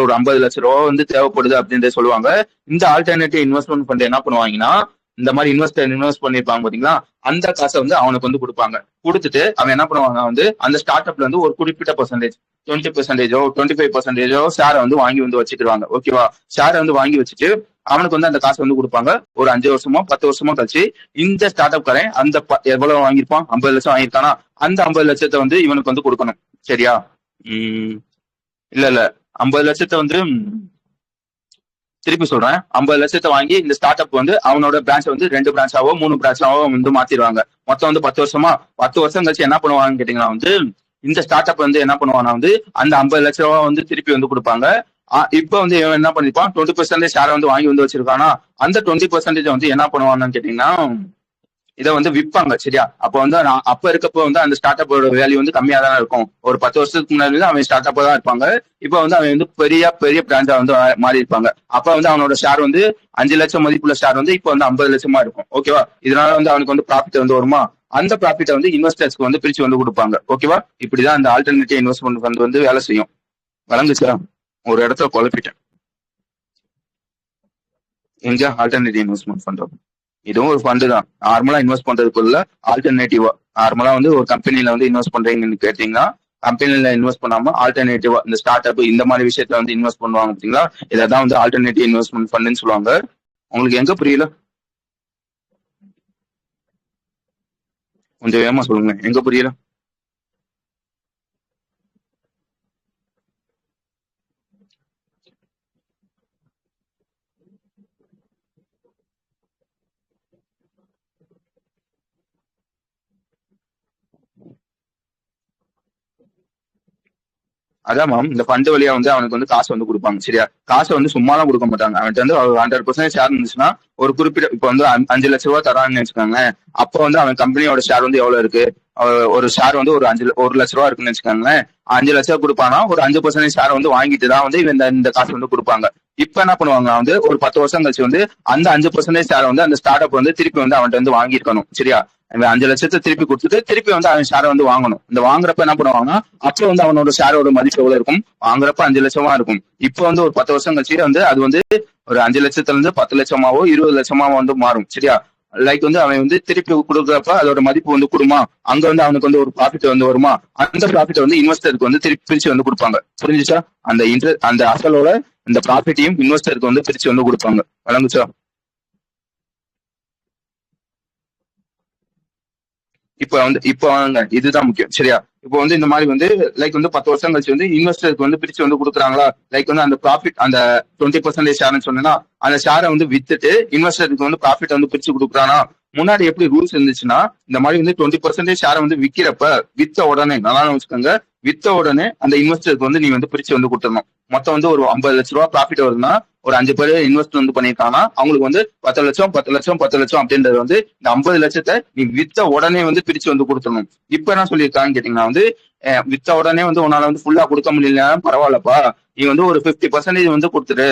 [SPEAKER 1] ஒரு 50 லட்ச ரூபாவோ வந்து தேவைப்படுது அப்படின்றத சொல்லுவாங்க. இந்த ஆல்டர்னேட்டிவ் இன்வெஸ்ட்மெண்ட் ஃபண்ட் என்ன பண்ணுவாங்கன்னா இந்த மாதிரி இன்வெஸ்டர் இன்வெஸ்ட் பண்ணிருப்பாங்க பாத்தீங்களா, அந்த காசை வந்து அவனுக்கு வந்து கொடுப்பாங்க. கொடுத்துட்டு அவன் என்ன பண்ணுவாங்க வந்து அந்த ஸ்டார்ட் அப்ல வந்து ஒரு குறிப்பிட்ட பர்சன்டேஜ் 20%, 25%, ஷேரை வந்து வாங்கி வந்து வச்சுக்கிடுவாங்க. ஓகேவா? ஷேரை வந்து வாங்கி வச்சுட்டு அவனுக்கு வந்து அந்த காசு வந்து கொடுப்பாங்க. ஒரு 5 வருஷமோ 10 வருஷமோ கழிச்சு இந்த ஸ்டார்ட் அப் காரன் அந்த எவ்வளவு வாங்கியிருப்பான், 50 லட்சம் வாங்கியிருக்கானா, அந்த 50 லட்சத்தை வந்து இவனுக்கு வந்து கொடுக்கணும். சரியா? உம் இல்ல இல்ல, 50 லட்சத்தை வந்து திருப்பி சொல்றேன். 50 லட்சத்தை வாங்கி இந்த ஸ்டார்ட் அப் வந்து அவனோட பிரான்ச் வந்து 2 பிரான்ச்சாவோ 3 பிரான்ச்சாவோ வந்து மாத்திடுவாங்க. மொத்தம் வந்து 10 வருஷமா. 10 வருஷம் கழிச்சு என்ன பண்ணுவாங்கன்னு கேட்டீங்கன்னா வந்து இந்த ஸ்டார்ட் அப் வந்து என்ன பண்ணுவானா வந்து அந்த 50 லட்ச ரூபா வந்து திருப்பி வந்து கொடுப்பாங்க. இப்ப வந்து இவன் என்ன பண்ணிருப்பான், 20% ஷேர் வந்து வாங்கி வந்து வச்சிருக்கானா, அந்த 20% வந்து என்ன பண்ணுவான்னு கேட்டீங்கன்னா இதை வந்து விற்பாங்க. சரியா? அப்ப வந்து அப்ப இருக்கப்போ வந்து அந்த ஸ்டார்ட் அப்போட வேல்யூ வந்து கம்மியா தான் இருக்கும். ஒரு 10 வருஷத்துக்கு முன்னாடி வந்து அவன் ஸ்டார்ட் அப்பா தான் இருப்பாங்க. இப்ப வந்து அவன் வந்து பெரிய பெரிய பிரான்ச்சா வந்து மாறி இருப்பாங்க. அப்ப வந்து அவனோட ஷேர் வந்து 5 லட்சம் மதிப்புள்ள ஷேர் வந்து இப்ப வந்து 50 லட்சமா இருக்கும். ஓகேவா? இதனால வந்து அவனுக்கு வந்து ப்ராஃபிட் வந்து வருமா, அந்த ப்ராஃபிட்டை வந்து இன்வெஸ்டர்ஸ்க்கு வந்து பிரிச்சு வந்து கொடுப்பாங்க. ஓகேவா? இப்படிதான் அந்த ஆல்டர்னேட்டிவ் இன்வெஸ்ட்மெண்ட் ஃபண்ட் வந்து வேலை செய்யும். வழங்குச்சா? ஒரு இடத்துல குழப்பிட்டேன். எங்க ஆல்டர்னேட்டிவ் இன்வெஸ்ட்மெண்ட் ஃபண்ட் இதுவும் ஒரு ஃபண்டு தான். நார்மலா இன்வெஸ்ட் பண்றதுக்குள்ள ஆல்டர்னேட்டிவா நார்மலா வந்து ஒரு கம்பெனில வந்து இன்வெஸ்ட் பண்றீங்கன்னு கேட்டீங்கன்னா கம்பெனில இன்வெஸ்ட் பண்ணாம ஆல்டர்னேட்டிவா இந்த ஸ்டார்ட் அப் இந்த மாதிரி விஷயத்துல வந்து இன்வெஸ்ட் பண்ணுவாங்க பாத்தீங்களா, இதான் வந்து ஆல்டர்னேட்டிவ் இன்வெஸ்ட்மெண்ட் ஃபண்டுன்னு சொல்லுவாங்க. உங்களுக்கு எங்க புரியல? கொஞ்சம் வேகமா சொல்லுங்க, எங்க புரியல? அதான் மேம், இந்த ஃபண்ட் வழியா வந்து அவனுக்கு வந்து காசு வந்து கொடுப்பாங்க. சரியா? காசை வந்து சும்மாலாம் கொடுக்க மாட்டாங்க. அவன்கிட்ட வந்து 100% ஷேர் இருந்துச்சுன்னா ஒரு குறிப்பிட்ட இப்ப வந்து 5 லட்ச ரூபா தரான்னு வச்சுக்கோங்க. அப்போ வந்து அவன் கம்பெனியோட ஷேர் வந்து எவ்வளவு இருக்கு, ஒரு ஷேர் வந்து ஒரு 1 லட்ச ரூபா இருக்குன்னு வச்சுக்கோங்களேன். 5 லட்சம் கொடுப்பானா ஒரு 5% ஷேர் வந்து வாங்கிட்டு தான் வந்து இவன் இந்த காசு வந்து கொடுப்பாங்க. இப்ப என்ன பண்ணுவாங்க வந்து ஒரு 10 வருஷம் கழிச்சு வந்து அந்த 5% ஷேர் வந்து அந்த ஸ்டார்ட் அப் வந்து திருப்பி வந்து அவன்கிட்ட வந்து வாங்கியிருக்கணும். சரியா? அவன் 5 லட்சத்தை திருப்பி கொடுத்துட்டு திருப்பி வந்து அவன் ஷேரை வந்து வாங்கணும். இந்த வாங்குறப்ப என்ன பண்ணுவாங்கன்னா அப்ப வந்து அவனோட ஷேரோட மதிப்பு எவ்வளவு இருக்கும், வாங்குறப்ப 5 லட்சமா இருக்கும். இப்ப வந்து ஒரு 10 வருஷம் கழிச்சு வந்து அது வந்து ஒரு 5 லட்சத்துல இருந்து 10 லட்சமாவோ 20 லட்சமாவோ வந்து மாறும். சரியா? லைக் வந்து அவன் வந்து திருப்பி கொடுக்குறப்ப அதோட மதிப்பு வந்து கொடுமா, அங்க வந்து அவனுக்கு வந்து ஒரு ப்ராஃபிட் வந்து வருமா, அந்த ப்ராஃபிட் வந்து இன்வெஸ்டருக்கு வந்து திருப்பி பிரிச்சு வந்து கொடுப்பாங்க. புரிஞ்சுச்சா? அந்த அந்த அசலோட இந்த ப்ராஃபிட்டையும் இன்வெஸ்டருக்கு வந்து பிரிச்சு வந்து கொடுப்பாங்க. வழங்குச்சா? இப்ப இதுதான் முக்கியம் சரியா. இப்போ வந்து இந்த மாதிரி வந்து லைக் வந்து 10 வருஷம் கழிச்சு வந்து இன்வெஸ்டருக்கு வந்து பிரிச்சு வந்து கொடுக்குறாங்களா, லைக் வந்து அந்த ப்ராஃபிட் அந்த 20% ஷேர்னு சொன்னா அந்த ஷேரை வந்து வித்துட்டு இன்வெஸ்டருக்கு வந்து ப்ராஃபிட் வந்து பிரிச்சு கொடுக்குறானா. முன்னாடி எப்படி ரூல்ஸ் இருந்துச்சுன்னா இந்த மாதிரி வந்து 20% ஷேரை வந்து விக்கிறப்ப வித்த உடனே நல்லா வச்சுக்கோங்க, வித்த உடனே அந்த இன்வெஸ்டருக்கு வந்து நீ வந்து பிரிச்சு வந்து கொடுத்துடணும். மொத்தம் வந்து ஒரு 50 லட்ச ரூபா ப்ராஃபிட் வருதுன்னா ஒரு 5 பேர் இன்வெஸ்ட் வந்து பண்ணிருக்காங்கன்னா அவங்களுக்கு வந்து 10 லட்சம் 10 லட்சம் 10 லட்சம் அப்படின்றது வந்து இந்த 50 லட்சத்தை நீ வித்த உடனே வந்து பிரிச்சு வந்து கொடுத்துடணும். இப்ப என்ன சொல்லியிருக்காங்கன்னு கேட்டீங்கன்னா வந்து வித்த உடனே வந்து உன்னால வந்து ஃபுல்லா கொடுக்க முடியல பரவாயில்லப்பா, நீ வந்து ஒரு 50% வந்து கொடுத்துரு.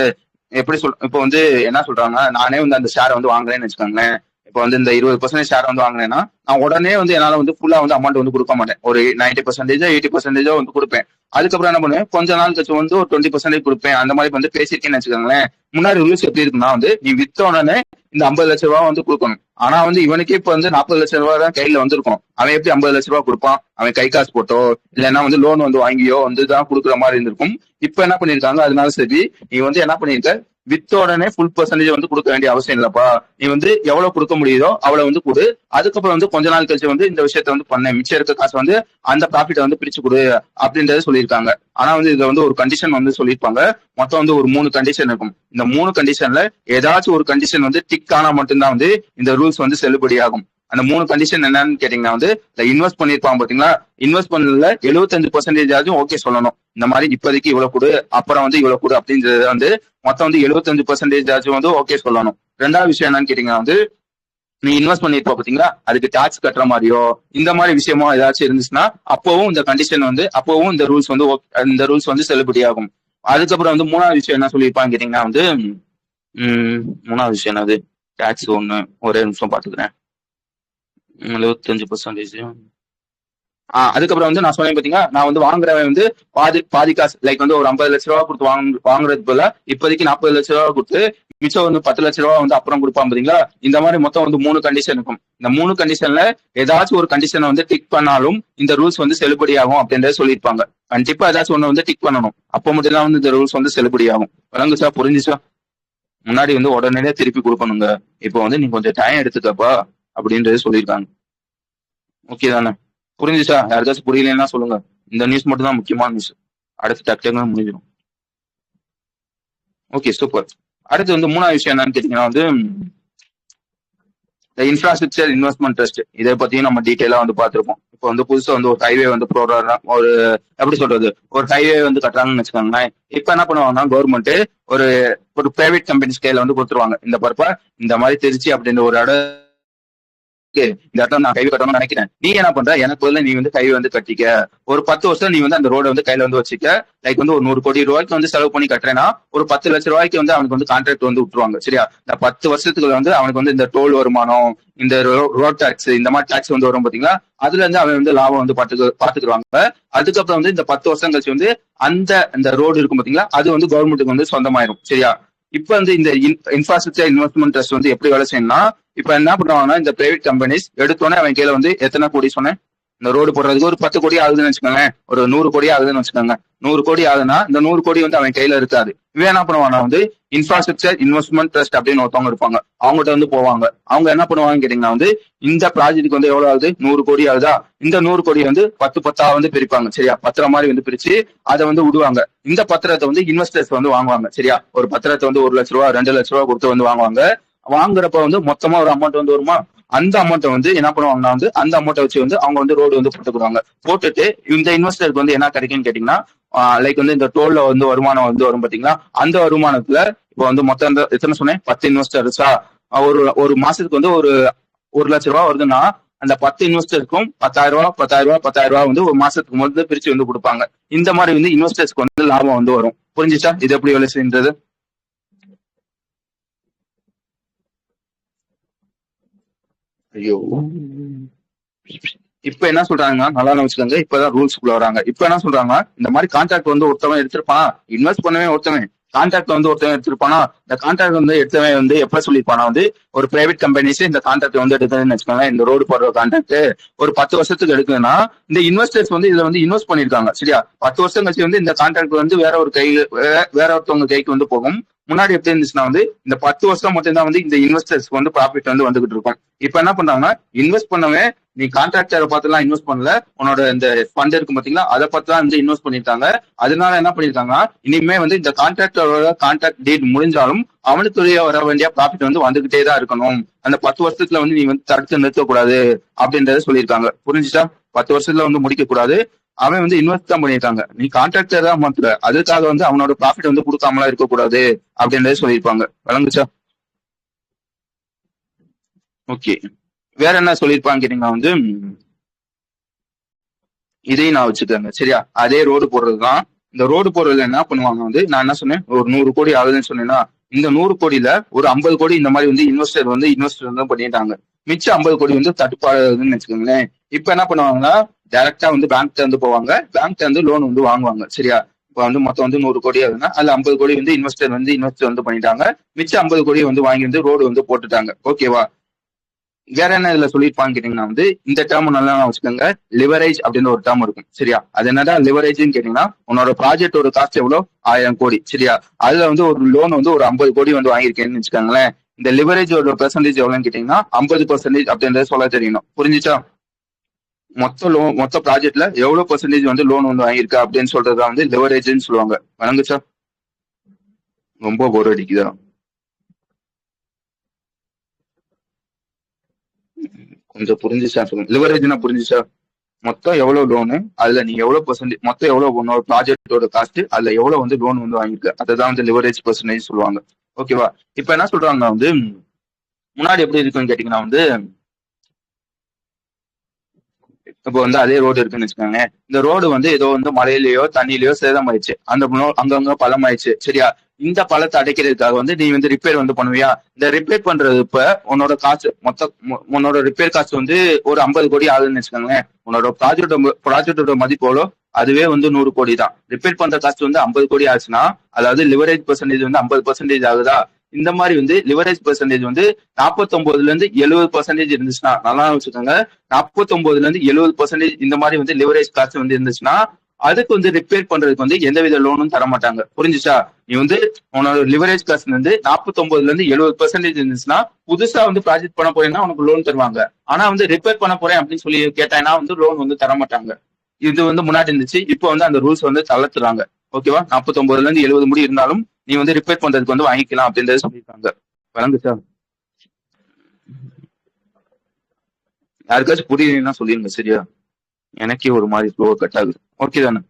[SPEAKER 1] எப்படி இப்ப வந்து என்ன சொல்றாங்க, நானே வந்து அந்த ஷேரை வந்து வாங்குறேன்னு வச்சுக்கோங்களேன். இப்ப வந்து இந்த 20% ஷேர் வந்து வாங்கினேன்னா நான் உடனே வந்து என்னால வந்து ஃபுல்லா வந்து அமௌண்ட் வந்து கொடுக்க மாட்டேன். ஒரு 90% 80% வந்து கொடுப்பேன். அதுக்கப்புறம் என்ன பண்ணுவேன், கொஞ்ச நாள் கழிச்சு வந்து ஒரு 20% கொடுப்பேன். அந்த மாதிரி வந்து பேசியிருக்கேன்னு வச்சுக்கோங்களேன். முன்னாடி ரூல்ஸ் எப்படி இருக்குன்னா வந்து நீ வித்த உடனே இந்த 50 லட்ச ரூபா வந்து கொடுக்கணும். ஆனா வந்து இவனுக்கே இப்ப வந்து 40 லட்ச ரூபா தான் கையில வந்திருக்கும். அவன் எப்படி 50 லட்ச ரூபா கொடுப்பான்? அவன் கை காசு போட்டோ இல்லைன்னா வந்து லோன் வந்து வாங்கியோ வந்து தான் கொடுக்குற மாதிரி இருந்திருக்கும். இப்ப என்ன பண்ணிருக்காங்க, அதனால சரி நீ வந்து என்ன பண்ணிருக்க, வித்த உடனே ஃபுல் பெர்சன்டேஜ் வந்து கொடுக்க வேண்டிய அவசியம் இல்லப்பா, நீ வந்து எவ்வளவு கொடுக்க முடியுதோ அவ்வளவு வந்து கொடு. அதுக்கப்புறம் வந்து கொஞ்ச நாள் கழிச்சு வந்து இந்த விஷயத்த வந்து பண்ண மிச்சம் இருக்க காசு வந்து அந்த ப்ராஃபிட்டை வந்து பிரிச்சு கொடு அப்படின்றத சொல்லியிருக்காங்க. ஆனா வந்து இதுல வந்து ஒரு கண்டிஷன் வந்து சொல்லியிருப்பாங்க. மொத்தம் வந்து ஒரு 3 கண்டிஷன் இருக்கும். இந்த 3 கண்டிஷன்ல ஏதாச்சும் ஒரு கண்டிஷன் வந்து டிக் ஆனா மட்டும்தான் வந்து இந்த ரூல்ஸ் வந்து செல்லுபடி ஆகும். அந்த 3 கண்டிஷன் என்னன்னு கேட்டீங்கன்னா வந்து இன்வெஸ்ட் பண்ணிருப்பாங்க பாத்தீங்களா, இன்வெஸ்ட் பண்ணதுல 75% ஓகே சொல்லணும். இந்த மாதிரி இப்போதைக்கு இவ்வளவு கொடு அப்புறம் வந்து இவ்வளவு கொடு அப்படின்றது வந்து மொத்தம் வந்து 75% வந்து ஓகே சொல்லணும். ரெண்டாவது விஷயம் என்னன்னு கேட்டீங்கன்னா வந்து நீ இன்வெஸ்ட் பண்ணிருப்பா பாத்தீங்களா, அதுக்கு டாக்ஸ் கட்டுற மாதிரியோ இந்த மாதிரி விஷயமோ ஏதாச்சும் இருந்துச்சுன்னா அப்பவும் இந்த கண்டிஷன் வந்து அப்பவும் இந்த ரூல்ஸ் வந்து செல்லுபடி ஆகும். அதுக்கப்புறம் வந்து மூணாவது விஷயம் என்ன சொல்லியிருப்பான்னு கேட்டீங்கன்னா வந்து மூணாவது விஷயம் என்னது, டாக்ஸ் ஒண்ணு ஒரே நிமிஷம் பாத்துக்கிறேன். 75%. அதுக்கப்புறம் வந்து நான் சொன்னேன் பாத்தீங்கன்னா, நான் வந்து வாங்குறவன் வந்து பாதி காசு லைக் வந்து ஒரு 50 லட்ச ரூபா கொடுத்து வாங்குறது போல இப்போதைக்கு 40 லட்ச ரூபா கொடுத்து மிச்சம் வந்து 10 லட்ச ரூபா வந்து அப்புறம் கொடுப்பான் பாத்தீங்களா. இந்த மாதிரி மொத்தம் வந்து 3 கண்டிஷன் இருக்கும். இந்த 3 கண்டிஷன்ல ஏதாச்சும் ஒரு கண்டிஷனை வந்து டிக் பண்ணாலும் இந்த ரூல்ஸ் வந்து செல்லுபடி ஆகும் அப்படின்றத சொல்லியிருப்பாங்க. கண்டிப்பா ஏதாச்சும் ஒண்ணு வந்து டிக் பண்ணணும், அப்போ மட்டும் தான் வந்து இந்த ரூல்ஸ் வந்து செல்லுபடி ஆகும். விளங்குச்சா, புரிஞ்சுச்சா? முன்னாடி வந்து உடனே திருப்பி கொடுக்கணுங்க, இப்போ வந்து நீ கொஞ்சம் டைம் எடுத்துக்கப்பா அப்படின்றது சொல்லியிருக்காங்க. ஓகே தானே, புரிஞ்சுச்சா? யாருக்காச்சும் புரியலன்னா சொல்லுங்க. இந்த நியூஸ் மட்டும் தான் முக்கியமான நியூஸ், அடுத்து டக்கு முடிஞ்சிடும். Okay super. அடுத்து வந்து மூணாவது விஷயம் என்னன்னு கேட்டீங்கன்னா வந்து இன்ஃப்ராஸ்ட்ரக்சர் இன்வெஸ்ட்மெண்ட் ட்ரஸ்ட். இதை பத்தியும் நம்ம டீட்டெயிலா வந்து பார்த்திருப்போம். இப்போ வந்து புதுசா வந்து ஒரு ஹைவே வந்து ஒரு எப்படி சொல்றது, ஒரு ஹைவே வந்து கட்டுறாங்கன்னு வச்சுக்கோங்களேன். இப்ப என்ன பண்ணுவாங்கன்னா கவர்மெண்ட் ஒரு பிரைவேட் கம்பெனி ஸ்கேல வந்து கொடுத்துருவாங்க. இந்த பருப்பா இந்த மாதிரி திருச்சி அப்படின்ற ஒரு இடம் இந்த இடத்துல நான் கைவி கட்டணும்னு நினைக்கிறேன், நீ என்ன பண்ற, எனக்கு பதில் நீ வந்து கைவி வந்து கட்டிக்க, ஒரு 10 வருஷம் நீ வந்து அந்த ரோட வந்து கையில வந்து வச்சுக்க. லைக் வந்து ஒரு 100 கோடி ரூபாய்க்கு வந்து செலவு பண்ணி கட்டுறேன்னா ஒரு 10 லட்ச ரூபாய்க்கு வந்து அவனுக்கு வந்து கான்ட்ராக்ட் வந்து விட்டுருவாங்க. சரியா, இந்த 10 வருஷத்துக்கு வந்து அவனுக்கு வந்து இந்த டோல் வருமானம், இந்த ரோட் டாக்ஸ், இந்த மாதிரி டாக்ஸ் வந்து வரும் பாத்தீங்களா, அதுல இருந்து அவன் வந்து லாபம் வந்து பாத்துக்குருவாங்க. அதுக்கப்புறம் வந்து இந்த 10 வருஷம் கழிச்சு வந்து அந்த ரோடு இருக்கும் பாத்தீங்களா, அது வந்து கவர்மெண்ட்டுக்கு வந்து சொந்தமாயிரும். சரியா, இப்ப வந்து இந்த இன்ஃப்ராஸ்ட்ரக்சர் இன்வெஸ்ட்மெண்ட் ட்ரஸ்ட் வந்து எப்படி வேலை செய்யணும்னா, இப்ப என்ன பண்ணுவாங்கன்னா இந்த பிரைவேட் கம்பெனிஸ் எடுத்தோன்னே அவன் கையில வந்து எத்தனை கோடி சொன்னேன், இந்த ரோடு போடுறதுக்கு ஒரு 10 கோடி ஆகுதுன்னு வச்சுக்கோங்க, ஒரு 100 கோடி ஆகுதுன்னு வச்சுக்கோங்க. 100 கோடி ஆகுதுன்னா இந்த 100 கோடி வந்து அவன் கையில இருக்காது. இவன் என்ன பண்ணுவானா வந்து இன்ஃப்ராஸ்ட்ரக்சர் இன்வெஸ்ட்மெண்ட் ட்ரஸ்ட் அப்படின்னு ஒருத்தவங்க இருப்பாங்க, அவங்ககிட்ட வந்து போவாங்க. அவங்க என்ன பண்ணுவாங்கன்னு கேட்டீங்கன்னா வந்து இந்த ப்ராஜெக்ட்டுக்கு வந்து எவ்வளவு ஆகுது, 100 கோடி ஆகுதா, இந்த 100 கோடி வந்து 10 வந்து பிரிப்பாங்க. சரியா, பத்திரம் மாதிரி வந்து பிரிச்சு அதை வந்து விடுவாங்க. இந்த பத்திரத்தை வந்து இன்வெஸ்டர்ஸ் வந்து வாங்குவாங்க. சரியா, ஒரு பத்திரத்தை வந்து 1 லட்ச ரூபா 2 லட்ச ரூபா கொடுத்து வந்து வாங்குவாங்க. வாங்குறப்ப வந்து மொத்தமா ஒரு அமௌண்ட் வந்து வருமா, அந்த அமௌண்ட்டை வந்து என்ன பண்ணுவாங்கன்னா வந்து அந்த அமௌண்ட்டை வச்சு வந்து அவங்க வந்து ரோடு வந்து போட்டுக்குவாங்க. போட்டுட்டு இந்த இன்வெஸ்டருக்கு வந்து என்ன கிடைக்குன்னு கேட்டீங்கன்னா லைக் வந்து இந்த டோல்ல வந்து வருமானம் வந்து வரும் பாத்தீங்களா, அந்த வருமானத்துல இப்போ வந்து மொத்தம் எத்தனை சொன்னேன், 10 இன்வெஸ்டர்ஸா ஒரு மாசத்துக்கு வந்து ஒரு லட்ச ரூபா வருதுன்னா அந்த 10 இன்வெஸ்டருக்கும் 10,000 ரூபாய் வந்து ஒரு மாசத்துக்கு வந்து பிரிச்சு வந்து கொடுப்பாங்க. இந்த மாதிரி வந்து இன்வெஸ்டர்ஸ்க்கு வந்து லாபம் வந்து வரும். புரிஞ்சுச்சா இது எப்படி வேலை செய்யுறது? ஐயோ, இப்ப என்ன சொல்றாங்க, நல்லா வச்சுக்கோங்க, இப்பதான் ரூல்ஸ்குள்ள வராங்க. இப்ப என்ன சொல்றாங்க, இந்த மாதிரி கான்ட்ராக்ட் வந்து ஒருத்தவன் எடுத்திருப்பான், இன்வெஸ்ட் பண்ணவே ஒருத்தவன், கான்ட்ராக்ட் வந்து ஒருத்தவன் எடுத்திருப்பானா, இந்த கான்ட்ராக்ட் வந்து எடுத்தவன் வந்து எப்ப சொல்லிருப்பானா வந்து ஒரு பிரைவேட் கம்பெனிஸ் இந்த கான்ட்ராக்ட் வந்து எடுத்ததுன்னு வச்சுக்கோங்க, இந்த ரோடு போடுற கான்ட்ராக்ட் ஒரு 10 வருஷத்துக்கு எடுக்குதுன்னா இந்த இன்வெஸ்டர்ஸ் வந்து இதுல வந்து இன்வெஸ்ட் பண்ணிருக்காங்க. சரியா, 10 வருஷம் கழிச்சு வந்து இந்த கான்ட்ராக்ட் வந்து வேற ஒருத்தவங்க கைக்கு வந்து போகும். முன்னாடி எப்படி இருந்துச்சுன்னா வந்து இந்த 10 வருஷம் மட்டும்தான் வந்து இந்த இன்வெஸ்டர்ஸ்க்கு வந்து ப்ராஃபிட் வந்து வந்துகிட்டு இருக்கும். இப்ப என்ன பண்றாங்கன்னா இன்வெஸ்ட் பண்ணவே நீ கான்ட்ராக்டரை பார்த்துலாம் இன்வெஸ்ட் பண்ணல, உன்னோட இந்த ஃபண்ட் இருக்கு பாத்தீங்களா, அதை பார்த்து தான் வந்து இன்வெஸ்ட் பண்ணிருக்காங்க. அதனால என்ன பண்ணிருக்காங்கன்னா, இனிமே வந்து இந்த கான்ட்ராக்டரோட கான்ட்ராக்ட் டேட் முடிஞ்சாலும் அவனுக்கு வர வேண்டிய ப்ராஃபிட் வந்து வந்துகிட்டே தான் இருக்கணும். அந்த 10 வருஷத்துல வந்து நீ வந்து தடுத்து நிறுத்தக்கூடாது அப்படின்றத சொல்லியிருக்காங்க. புரிஞ்சுச்சா? 10 வருஷத்துல வந்து முடிக்க கூடாது. அவன் வந்து இன்வெஸ்ட் தான் பண்ணியிருக்காங்க. நீ கான்ட்ராக்டர் தான் மாத்துற, அதுக்காக வந்து அவனோட ப்ராஃபிட் வந்து கொடுக்காமலாம் இருக்கக்கூடாது அப்படின்றத சொல்லியிருப்பாங்க. விளங்குச்சா? ஓகே. வேற என்ன சொல்லியிருப்பாங்க கேட்டீங்கன்னா வந்து இதையும் நான் வச்சுக்கோங்க. சரியா? அதே ரோடு போடுறதுதான். இந்த ரோடு போடுறதுல என்ன பண்ணுவாங்க வந்து, நான் என்ன சொன்னேன், ஒரு 100 கோடி ஆகுதுன்னு சொன்னேன்னா, இந்த 100 கோடியில ஒரு 50 கோடி இந்த மாதிரி வந்து இன்வெஸ்டர் வந்து பண்ணிட்டாங்க. மிச்சம் 50 கோடி வந்து தட்டுப்பாடுன்னு வச்சுக்கோங்களேன். இப்ப என்ன பண்ணுவாங்கன்னா, டைரக்டா வந்து பேங்க்ல இருந்து போவாங்க, பேங்க்ல இருந்து லோன் வந்து வாங்குவாங்க. சரியா? இப்ப வந்து மொத்தம் வந்து 100 கோடி ஆகுதுன்னா அதுல 50 கோடி வந்து இன்வெஸ்டர் வந்து பண்ணிட்டாங்க. மிச்சம் 50 கோடி வந்து வாங்கி வந்து ரோடு வந்து போட்டுட்டாங்க. ஓகேவா? வேற என்ன இதுல சொல்லியிருப்பான்னு கேட்டீங்கன்னா வந்து, இந்த டேர்ம் நல்லா வச்சுக்கோங்க. லிவரேஜ் அப்படின்னு ஒரு டேர்ம் இருக்கும். சரியா? அது என்னதான் லிவரேஜ்னு கேட்டீங்கன்னா, உன்னோட ப்ராஜெக்டோட காஸ்ட் எவ்வளோ? 1000 கோடி. சரியா? அதுல வந்து ஒரு லோன் வந்து ஒரு 50 கோடி வந்து வாங்கியிருக்கேன்னு வச்சுக்கோங்களேன். இந்த லிவரேஜோட பெர்சன்டேஜ் எவ்வளவுன்னு கேட்டீங்கன்னா 50% அப்படின்றத சொல்ல தெரியணும். புரிஞ்சுச்சா? மொத்த ப்ராஜெக்ட்ல எவ்வளவு பெர்சன்டேஜ் வந்து லோன் வந்து வாங்கியிருக்கா அப்படின்னு சொல்றதா வந்து லிவரேஜ்னு சொல்லுவாங்க. வணங்குச்சா? ரொம்ப போர் அடிக்குதா? கொஞ்சம் புரிஞ்சுச்சா சொல்லுங்க. லிவரேஜ்னா புரிஞ்சுச்சா? மொத்தம் எவ்வளவு லோனு, அதுல நீ எவ்வளவு பெர்சன்டேஜ், மொத்தம் எவ்வளவு உன்னோட ப்ராஜெக்டோட காஸ்ட், அதுல எவ்வளவு வந்து லோன் வந்து வாங்கியிருக்க, அதுதான் வந்து லிவரேஜ் பெர்சன்டேஜ் சொல்லுவாங்க. ஓகேவா? இப்ப என்ன சொல்றாங்கன்னா வந்து, முன்னாடி எப்படி இருக்குன்னு கேட்டீங்கன்னா வந்து, இப்போ வந்து அதே ரோடு இருக்குன்னு வச்சுக்கோங்க. இந்த ரோடு வந்து ஏதோ வந்து மழையிலயோ தண்ணியிலயோ சேதமாயிடுச்சு. அங்கங்க பள்ளம் ஆயிடுச்சு. சரியா? இந்த பள்ளத்தை அடைக்கிறதுக்காக வந்து நீ வந்து ரிப்பேர் வந்து பண்ணுவியா? இந்த ரிப்பேர் பண்றது இப்ப உன்னோட காசு உன்னோட ரிப்பேர் காசு வந்து ஒரு 50 கோடி ஆகுதுன்னு வச்சுக்கோங்களேன். உன்னோட ப்ராஜெக்டோட மதிப்பு எவ்வளோ? அதுவே வந்து 100 கோடி தான். ரிப்பேர் பண்ற காசு வந்து 50 கோடி ஆச்சுன்னா, அதாவது லிவரேஜ் பெர்சன்டேஜ் வந்து 50% ஆகுதா? இந்த மாதிரி வந்து லிவரேஜ் பெர்சன்டேஜ் வந்து 49ல இருந்து 70% இருந்துச்சுன்னா, நல்லா வச்சுக்கோங்க. 49ல இருந்து 70% இந்த மாதிரி வந்து லிவரேஜ் காசு வந்து இருந்துச்சுன்னா, அதுக்கு வந்து ரிப்பேர் பண்றதுக்கு வந்து எந்தவித லோனும் தர மாட்டாங்க. புரிஞ்சுச்சா? நீ வந்து உன்னோட லிவரேஜ் காசு வந்து 49ல இருந்து 70% இருந்துச்சுன்னா, புதுசா வந்து ப்ராஜெக்ட் பண்ண போறேன்னா உனக்கு லோன் தருவாங்க. ஆனா வந்து ரிப்பேர் பண்ண போறேன் அப்படின்னு சொல்லி கேட்டேன்னா வந்து லோன் வந்து தர மாட்டாங்க. இது வந்து முன்னாடி இருந்துச்சு. இப்போ வந்து அந்த ரூல்ஸ் வந்து தளர்த்துறாங்க. ஓகேவா? 49ல இருந்து 70 முடி இருந்தாலும் நீ வந்து ரிப்பேர் பண்றதுக்கு வந்து வாங்கிக்கலாம் அப்படின்றத சொல்லியிருக்காங்க. வழங்குச்சா? யாருக்காச்சும் புரியலன்னா சொல்லிருங்க. சரியா? எனக்கே ஒரு மாதிரி ஃப்ளோ கட் ஆகுது. ஓகே தானே?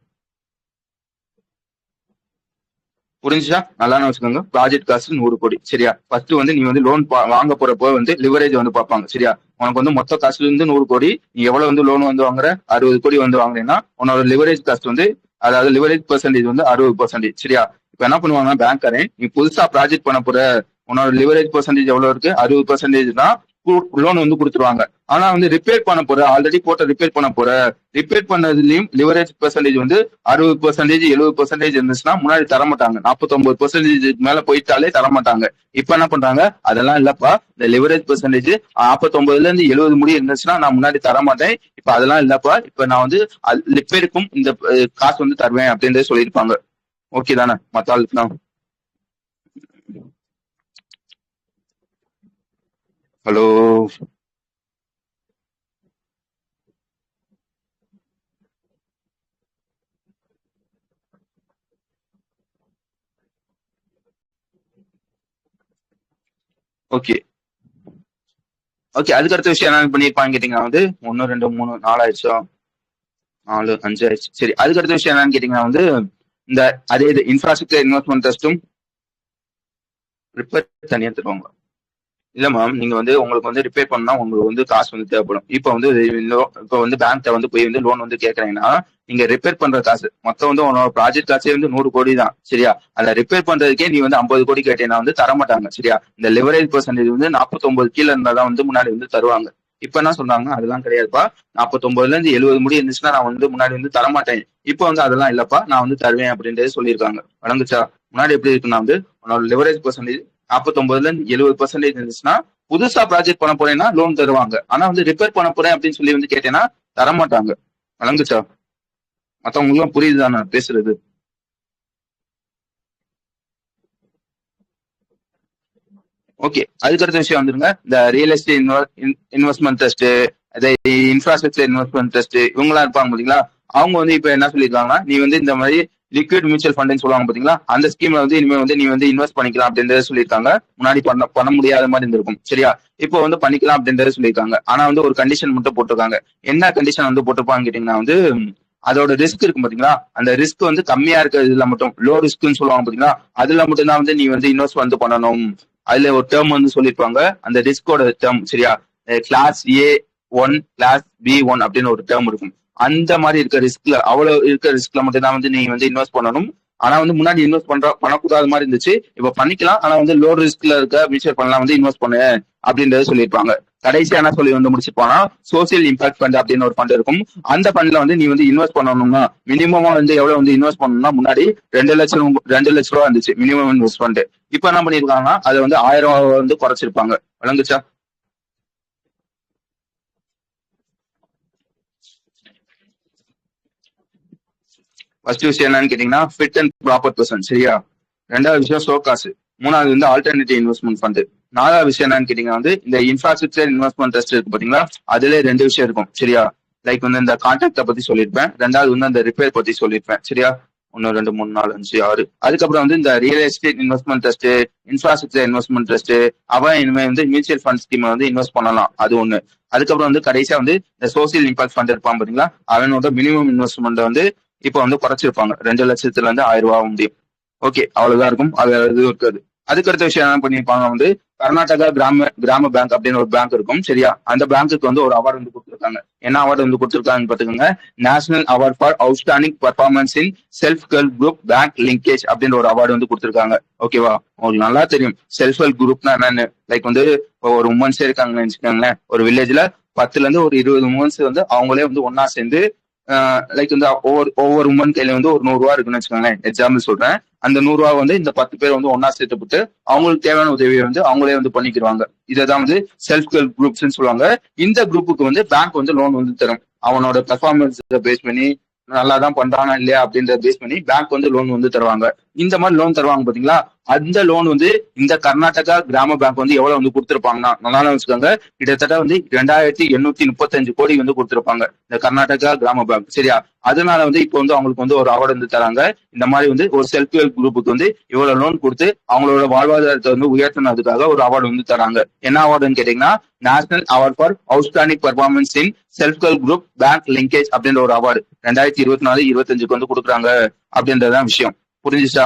[SPEAKER 1] புரிஞ்சுச்சா? நல்லா வச்சுக்கோங்க. ப்ராஜெக்ட் காஸ்ட் 100 கோடி. சரியா? ஃபர்ஸ்ட் வந்து நீ வந்து லோன் வாங்க போறப்போ வந்து லிவரேஜ் வந்து பார்ப்பாங்க. சரியா? உனக்கு வந்து மொத்த காஸ்ட்ல இருந்து 100 கோடி, நீ எவ்வளவு வந்து லோன் வந்து வாங்குற? 60 கோடி வந்து வாங்குறேன்னா உன்னோட லிவரேஜ் காஸ்ட் வந்து, அதாவது லிவரேஜ் பெர்சன்டேஜ் வந்து 60%. சரியா? இப்ப என்ன பண்ணுவாங்கன்னா பேங்க்காரன், நீ புதுசா ப்ராஜெக்ட் பண்ண போற, உன்னோட லிவரேஜ் பெர்சன்டேஜ் எவ்வளவு இருக்கு? 60% தான் லோன் வந்து கொடுத்துருவாங்க. ஆனா வந்து ரிப்பேர் பண்ண போற, ஆல்ரெடி போட்ட ரிப்பேர் பண்ணதுலயும் லிவரேஜ் பெர்சன்டேஜ் வந்து 60% 70% இருந்துச்சுன்னா முன்னாடி தரமாட்டாங்க. 49% மேல போயிட்டாலே தரமாட்டாங்க. இப்ப என்ன பண்றாங்க, அதெல்லாம் இல்லப்பா, இந்த லிவரேஜ் பெர்சன்டேஜ் 49ல இருந்து 70 முடி இருந்துச்சுன்னா நான் முன்னாடி தரமாட்டேன். இப்ப அதெல்லாம் இல்லப்பா, இப்ப நான் வந்து ரிப்பேருக்கும் இந்த காசு வந்து தருவேன் அப்படின்றத சொல்லியிருப்பாங்க. ஓகே தானே? மத்த ஆளுக்கு ஹலோ. ஓகே. ஓகே. அதுக்கு அடுத்த விஷயம் என்ன பண்ணிருப்பாங்க கேட்டீங்கன்னா வந்து 1 2 3 4 ஆயிடுச்சா? 4 5 ஆயிடுச்சு. சரி, அதுக்கு அடுத்த விஷயம் என்னன்னு கேட்டீங்கன்னா வந்து, இந்த அதே இது இன்ஃப்ராஸ்ட்ரக்சர் இன்வெஸ்ட்மெண்ட் ட்ரஸ்ட்டும் ரிப்பேர் தனியா தருவாங்க. இல்ல மேம், நீங்க வந்து உங்களுக்கு வந்து ரிப்பேர் பண்ணா உங்களுக்கு வந்து காசு வந்து தேவைப்படும். இப்ப வந்து பேங்க்ல வந்து போய் வந்து லோன் வந்து கேக்குறீங்கன்னா, நீங்க ரிப்பேர் பண்ற காசு மொத்தம் வந்து உன்னோட ப்ராஜெக்ட் காசே வந்து 100 கோடி தான். சரியா? அதை ரிப்பேர் பண்றதுக்கே நீ வந்து 50 கோடி கேட்டீங்கன்னா வந்து தரமாட்டாங்க. சரியா? இந்த லிவரேஜ் பெர்சன்டேஜ் வந்து 49 கீழே இருந்தாதான் வந்து முன்னாடி வந்து தருவாங்க. இப்ப என்ன சொல்றாங்க, அதெல்லாம் கிடையாதுப்பா. 49ல இருந்து 70 முடி இருந்துச்சுன்னா நான் வந்து முன்னாடி வந்து தரமாட்டேன். இப்ப வந்து அதெல்லாம் இல்லப்பா, நான் வந்து தருவேன் அப்படின்றது சொல்லியிருக்காங்க. வழங்குச்சா? முன்னாடி எப்படி இருக்குன்னா வந்து உன்னோட லிவரேஜ் பெர்சன்டேஜ் 49ல இருந்து 70% இருந்துச்சுன்னா, புதுசா ப்ராஜெக்ட் பண்ண போறேன்னா லோன் தருவாங்க. ஆனா வந்து ரிப்பேர் பண்ண போறேன் அப்படின்னு சொல்லி வந்து கேட்டேன்னா தரமாட்டாங்க. வழங்குச்சா? மத்தவங்களுக்கு எல்லாம் புரியுதுதான் நான் பேசுறது? ஓகே. அதுக்கு அடுத்த விஷயம் வந்துருங்க. இந்த ரியல் எஸ்டேட் இன்வெஸ்ட்மெண்ட் ட்ரஸ்ட், அதே இன்ஃப்ராஸ்ட்ரக்சர் இன்வெஸ்ட்மெண்ட் ட்ரஸ்ட் இவங்கலாம் இருப்பாங்க பாத்தீங்களா. அவங்க வந்து இப்ப என்ன சொல்லியிருக்காங்கன்னா, நீ வந்து இந்த மாதிரி லிக்விட் மியூச்சுவல் ஃபண்ட்னு சொல்லுவாங்க பாத்தீங்களா, அந்த ஸ்கீம்ல வந்து இனிமே வந்து நீ வந்து இன்வெஸ்ட் பண்ணிக்கலாம் அப்படின்றத சொல்லியிருக்காங்க. முன்னாடி பண்ண முடியாத மாதிரி இருந்திருக்கும் சரியா. இப்போ வந்து பண்ணிக்கலாம் அப்படின்றத சொல்லியிருக்காங்க. ஆனா வந்து ஒரு கண்டிஷன் மட்டும் போட்டிருக்காங்க. என்ன கண்டிஷன் வந்து போட்டிருப்பாங்க கேட்டீங்கன்னா வந்து, அதோட ரிஸ்க் இருக்கும் பாத்தீங்களா, அந்த ரிஸ்க் வந்து கம்மியா இருக்கிறதுல மட்டும், லோ ரிஸ்க்னு சொல்லுவாங்க பாத்தீங்களா, அதுல மட்டும் தான் வந்து நீ வந்து இன்வெஸ்ட் வந்து பண்ணணும். அதுல ஒரு டேர்ம் வந்து சொல்லியிருப்பாங்க, அந்த ரிஸ்கோட டேர்ம் சரியா. கிளாஸ் A1 கிளாஸ் B1 அப்படின்னு ஒரு டேர்ம் இருக்கும். அந்த மாதிரி இருக்க ரிஸ்க்ல, அவ்வளவு இருக்க ரிஸ்க்ல மட்டும் தான் வந்து நீ வந்து இன்வெஸ்ட் பண்ணணும். ஆனா வந்து முன்னாடி இன்வெஸ்ட் பண்ணக்கூடாத மாதிரி இருந்துச்சு, இப்ப பண்ணிக்கலாம். ஆனா வந்து லோ ரிஸ்க்ல இருக்க மியூச்சுவல் ஃபண்ட்லாம் வந்து இன்வெஸ்ட் பண்ணு அப்படின்றத சொல்லியிருப்பாங்க. கடைசியா என்ன சொல்லி வந்து முடிச்சுப்போனா, சோசியல் இம்பாக்ட் ஃபண்ட் அப்படின்னு ஒரு ஃபண்ட் இருக்கும். அந்த ஃபண்ட்ல வந்து நீ வந்து இன்வெஸ்ட் பண்ணணும்னா மினிமமா வந்து எவ்வளவு வந்து இன்வெஸ்ட் பண்ணணும்னா, முன்னாடி 2 லட்சம் ரூபா இருந்துச்சு மினிமம் இன்வெஸ்ட்மெண்ட். இப்ப என்ன பண்ணிருக்காங்கன்னா அதை வந்து 1000 ரூபாய் வந்து குறைச்சிருப்பாங்க. விளங்குச்சா? ஃபர்ஸ்ட் விஷயம் என்னன்னு கேட்டீங்கன்னா, ஃபிட் அண்ட் ப்ராப்பர் பர்சன் சரியா. ரெண்டாவது விஷயம் சோ காசு. மூணாவது வந்து ஆல்டர்னேட்டிவ் இன்வெஸ்ட்மெண்ட் ஃபண்ட். நாலாவது விஷயம் என்னன்னு கேட்டீங்கன்னா வந்து, இந்த இன்ஃப்ராஸ்ட்ரக்சர் இன்வெஸ்ட்மெண்ட் ட்ரஸ்ட் இருக்கு பாத்தீங்களா, அதுல 2 விஷயம் இருக்கும் சரியா. லைக் வந்து இந்த கான்ட்ராக்ட பத்தி சொல்லியிருப்பேன், ரெண்டாவது வந்து அந்த ரிப்பேர் பத்தி சொல்லியிருப்பேன் சரியா. 1 2 3 4 5 6. அதுக்கப்புறம் வந்து இந்த real estate investment trust, infrastructure investment trust, அவன் இனிமே வந்து மியூச்சுவல் ஃபண்ட் ஸ்கீம் வந்து இன்வெஸ்ட் பண்ணலாம், அது ஒண்ணு. அதுக்கப்புறம் வந்து கடைசியா வந்து இந்த சோசியல் இம்பாக்ட் ஃபண்ட் இருப்பான் பாத்தீங்களா, அவனோட மினிமம் இன்வெஸ்ட்மெண்ட் வந்து இப்ப வந்து குறைச்சிருப்பாங்க. 2 லட்சத்துல இருந்து 1000 ரூபாய் முடியும். ஓகே, அவ்வளவுதான் இருக்கும், அது எதுவும் இருக்காது. அதுக்கடுத்த விஷயம் என்ன பண்ணிருப்பாங்க வந்து, கர்நாடகா கிராம பேங்க் அப்படின்னு ஒரு பேங்க் இருக்கும் சரியா. அந்த பேங்க்குக்கு வந்து ஒரு அவார்டு வந்து கொடுத்துருக்காங்க. என்ன அவார்டு வந்து கொடுத்துருக்காங்கன்னு பாத்துக்கோங்க, national award for outstanding performance in self help group bank linkage அப்படின்ற ஒரு அவார்டு வந்து கொடுத்துருக்காங்க. ஓகேவா? உங்களுக்கு நல்லா தெரியும் செல்ஃப் ஹெல்ப் குரூப்னா என்னன்னு. லைக் வந்து இப்போ ஒரு உமன்ஸே இருக்காங்கன்னு வச்சுக்கோங்களேன், ஒரு வில்லேஜ்ல 10ல இருந்து ஒரு 20 உமன்ஸ் வந்து அவங்களே வந்து ஒன்னா சேர்ந்து, லைக் வந்து ஒவ்வொரு உமன் கையில வந்து ஒரு 100 ரூபா இருக்குன்னு வச்சுக்கோங்களேன், எக்ஸாம்பிள் சொல்றேன். அந்த 100 ரூபா வந்து இந்த 10 பேர் வந்து ஒன்னா சேர்த்துப்பட்டு அவங்களுக்கு தேவையான உதவியை வந்து அவங்களே வந்து பண்ணிக்கிறாங்க. இதான் வந்து செல்ஃப் ஹெல்ப் குரூப்ஸ் சொல்லுவாங்க. இந்த குரூப்புக்கு வந்து பேங்க் வந்து லோன் வந்து தரும். அவனோட பெர்ஃபார்மன்ஸ் பேஸ் பண்ணி, நல்லா தான் பண்றானா இல்லையா அப்படின்றத பேஸ் பண்ணி பேங்க் வந்து லோன் வந்து தருவாங்க. இந்த மாதிரி லோன் தருவாங்க பாத்தீங்களா, அந்த லோன் வந்து இந்த கர்நாடகா கிராம பேங்க் வந்து எவ்வளவு வந்து கொடுத்திருப்பாங்கன்னா, நல்லா வச்சுக்கோங்க, கிட்டத்தட்ட வந்து 2835 கோடி வந்து கொடுத்திருப்பாங்க இந்த கர்நாடகா கிராம பேங்க் சரியா. அதனால வந்து இப்போ வந்து அவங்களுக்கு வந்து ஒரு அவார்டு வந்து தராங்க. இந்த மாதிரி வந்து ஒரு செல்ஃப் ஹெல்ப் குரூப்புக்கு வந்து இவ்வளவு லோன் கொடுத்து அவங்களோட வாழ்வாதாரத்தை வந்து உயர்த்தினதுக்காக ஒரு அவார்டு வந்து தராங்க. என்ன அவார்டுன்னு கேட்டீங்கன்னா, national award for outstanding performance in self help group bank linkage அப்படின்ற ஒரு அவார்டு 2024-25 வந்து கொடுக்குறாங்க அப்படின்றதான் விஷயம். புரிஞ்சுச்சா?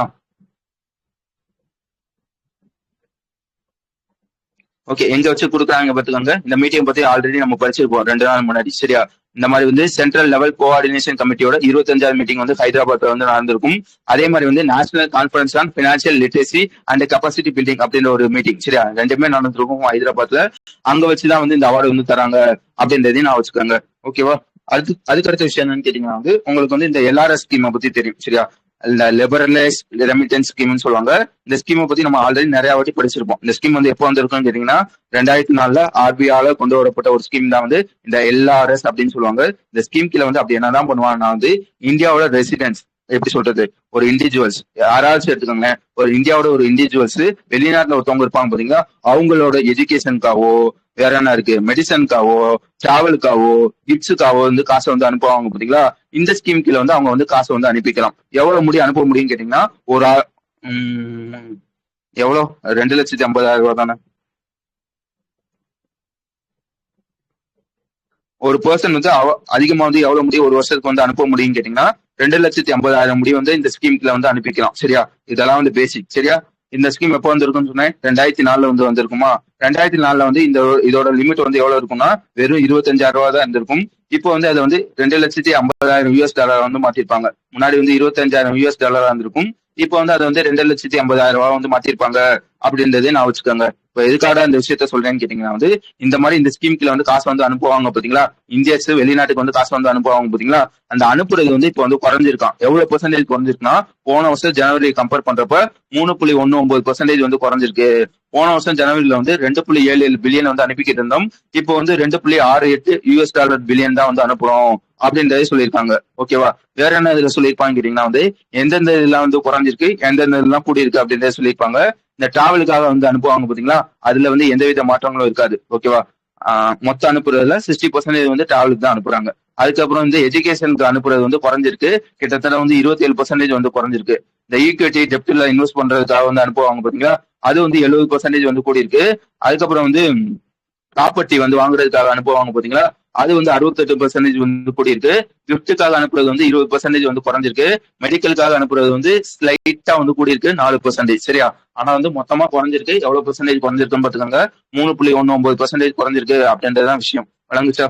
[SPEAKER 1] ஓகே, எங்க வச்சு கொடுக்குறாங்க பாத்துக்கோங்க. இந்த மீட்டிங் பத்தி ஆல்ரெடி நம்ம படிச்சிருப்போம் 2 நாள் முன்னாடி சரியா. இந்த மாதிரி வந்து சென்ட்ரல் லெவல் கோஆர்டினேஷன் கமிட்டியோட 25வது மீட்டிங் வந்து ஹைதராபாத்ல வந்து நடந்திருக்கும். அதே மாதிரி வந்து national conference on financial literacy and capacity building அப்படின்ற ஒரு மீட்டிங் சரியா, ரெண்டுமே நடந்திருக்கும் ஹைதராபாத்ல. அங்க வச்சுதான் வந்து இந்த அவார்டு வந்து தராங்க அப்படின்றதையும் நான் வச்சுக்கோங்க. ஓகேவா? அதுக்கடுத்த விஷயம் என்னன்னு கேட்டீங்கன்னா வந்து, உங்களுக்கு வந்து இந்த LRS ஸ்கீமை பத்தி தெரியும் சரியா. இந்த லிபரலைஸ் ரெமிட்டன்ஸ் ஸ்கீம்னு சொல்லுவாங்க. இந்த ஸ்கீமை பத்தி நம்ம ஆல்ரெடி நிறைய வாட்டி படிச்சிருப்போம். இந்த ஸ்கீம் வந்து எப்போ வந்திருக்குன்னு கேட்டீங்கன்னா, 2004ல RBIயால கொண்டு வரப்பட்ட ஒரு ஸ்கீம் தான் வந்து இந்த LRS அப்படின்னு சொல்லுவாங்க. இந்த ஸ்கீம் கீழே வந்து அப்படி என்னதான் பண்ணுவாங்கன்னா வந்து, இந்தியாவோட ரெசிடென்ஸ், எப்படி சொல்றது, ஒரு இண்டிவிஜுவல்ஸ் யாராச்சும் எடுத்துக்கோங்க, ஒரு இந்தியாவோட ஒரு இண்டிவிஜுவல்ஸ் வெளிநாட்டுல ஒருத்தவங்க இருப்பாங்க பாத்தீங்களா, அவங்களோட எஜுகேஷனுக்காவோ, வேற என்ன இருக்கு, மெடிசனுக்காவோ, டிராவலுக்காவோ, கிட்ஸுக்காவோ வந்து காசை வந்து அனுப்புவாங்க பாத்தீங்களா. இந்த ஸ்கீம் கீழே வந்து அவங்க வந்து காசை வந்து அனுப்பிக்கலாம். எவ்வளவு முடியும் அனுப்ப முடியும்னு கேட்டீங்கன்னா, ஒரு எவ்வளோ, 2,50,000 ரூபாய் தானே ஒரு பர்சன் வந்து. அதிகமா வந்து எவ்வளவு முடியும் ஒரு வருஷத்துக்கு வந்து அனுப்ப முடியும்னு கேட்டீங்கன்னா, 2,50,000 முடி வந்து இந்த ஸ்கீம்ல வந்து அனுப்பிக்கலாம் சரியா. இதெல்லாம் வந்து பேசிக் சரியா. இந்த ஸ்கீம் எப்போ வந்திருக்குன்னு சொன்னேன், 2004ல வந்து வந்திருக்குமா. 2004ல வந்து இதோட லிமிட் வந்து எவ்வளவு இருக்கும்னா, வெறும் 25,000 ரூபாய் தான் இருந்திருக்கும். இப்போ வந்து அதை வந்து 2,50,000 வந்து மாத்திருப்பாங்க. முன்னாடி வந்து 25,000 இருந்திருக்கும். இப்போ வந்து அதை வந்து 2,50,000 ரூபாய் வந்து மாத்திருப்பாங்க அப்படின்றதே நான் வச்சுக்கோங்க. இப்போ எதுக்காக இந்த விஷயத்த சொல்றேன்னு கேட்டீங்கன்னா வந்து, இந்த மாதிரி இந்த ஸ்கீம் கீழ வந்து காசு வந்து அனுப்புவாங்க பாத்தீங்களா, இந்தியர்ஸ் வெளிநாட்டுக்கு வந்து காசு வந்து அனுப்புவாங்க பாத்தீங்களா, அந்த அனுப்புறது வந்து இப்போ வந்து குறைஞ்சிருக்கான். எவ்வளவு பெர்சன்டேஜ் குறைஞ்சிருக்குன்னா, போன வருஷம் ஜனவரி கம்பேர் பண்றப்ப 3.19% வந்து குறைஞ்சிருக்கு. போன வருஷம் ஜனவரியில வந்து 2.77 பில்லியன் வந்து அனுப்பிக்கிட்டு இருந்தோம். இப்போ வந்து 2.68 பில்லியன் தான் வந்து அனுப்புறோம் அப்படின்றதே சொல்லியிருக்காங்க. ஓகேவா? வேற என்ன இதுல சொல்லியிருப்பாங்க கேட்டீங்கன்னா வந்து, எந்தெந்த இதெல்லாம் வந்து குறைஞ்சிருக்கு, எந்தெந்த இதெல்லாம் கூடி இருக்கு அப்படின்றத சொல்லியிருப்பாங்க. இந்த டிராவலுக்காக வந்து அனுப்புவாங்க பாத்தீங்களா, அதுல வந்து எந்தவித மாற்றங்களும் இருக்காது. ஓகேவா? மொத்தம் அனுப்புறதுல 60% வந்து டிராவலுக்கு தான் அனுப்புறாங்க. அதுக்கப்புறம் வந்து எஜுகேஷனுக்கு அனுப்புறது வந்து குறைஞ்சிருக்கு. கிட்டத்தட்ட வந்து 27% வந்து குறைஞ்சிருக்கு. இந்த ஈக்விட்டி டெப்ட்ல இன்வெஸ்ட் பண்றதுக்காக வந்து அனுப்புவாங்க பாத்தீங்களா, அது வந்து 70% வந்து கூடி இருக்கு. அதுக்கப்புறம் வந்து ப்ராப்பர்ட்டி வந்து வாங்குறதுக்காக அனுப்புவாங்க பாத்தீங்களா, அது வந்து 68% வந்து கூடி இருக்கு. கிஃப்ட்டுக்காக அனுப்புறது வந்து 20% வந்து குறைஞ்சிருக்கு. மெடிக்கலுக்காக அனுப்புறது வந்து ஸ்லைட்டா வந்து கூடி இருக்கு 4%. சரியா? ஆனா வந்து மொத்தமா குறைஞ்சிருக்கு. எவ்வளவு பெர்சன்டேஜ் குறைஞ்சிருக்குன்னு பாத்துக்கோங்க. 3.19% குறைஞ்சிருக்கு அப்படின்றதுதான் விஷயம். வழங்குச்சா?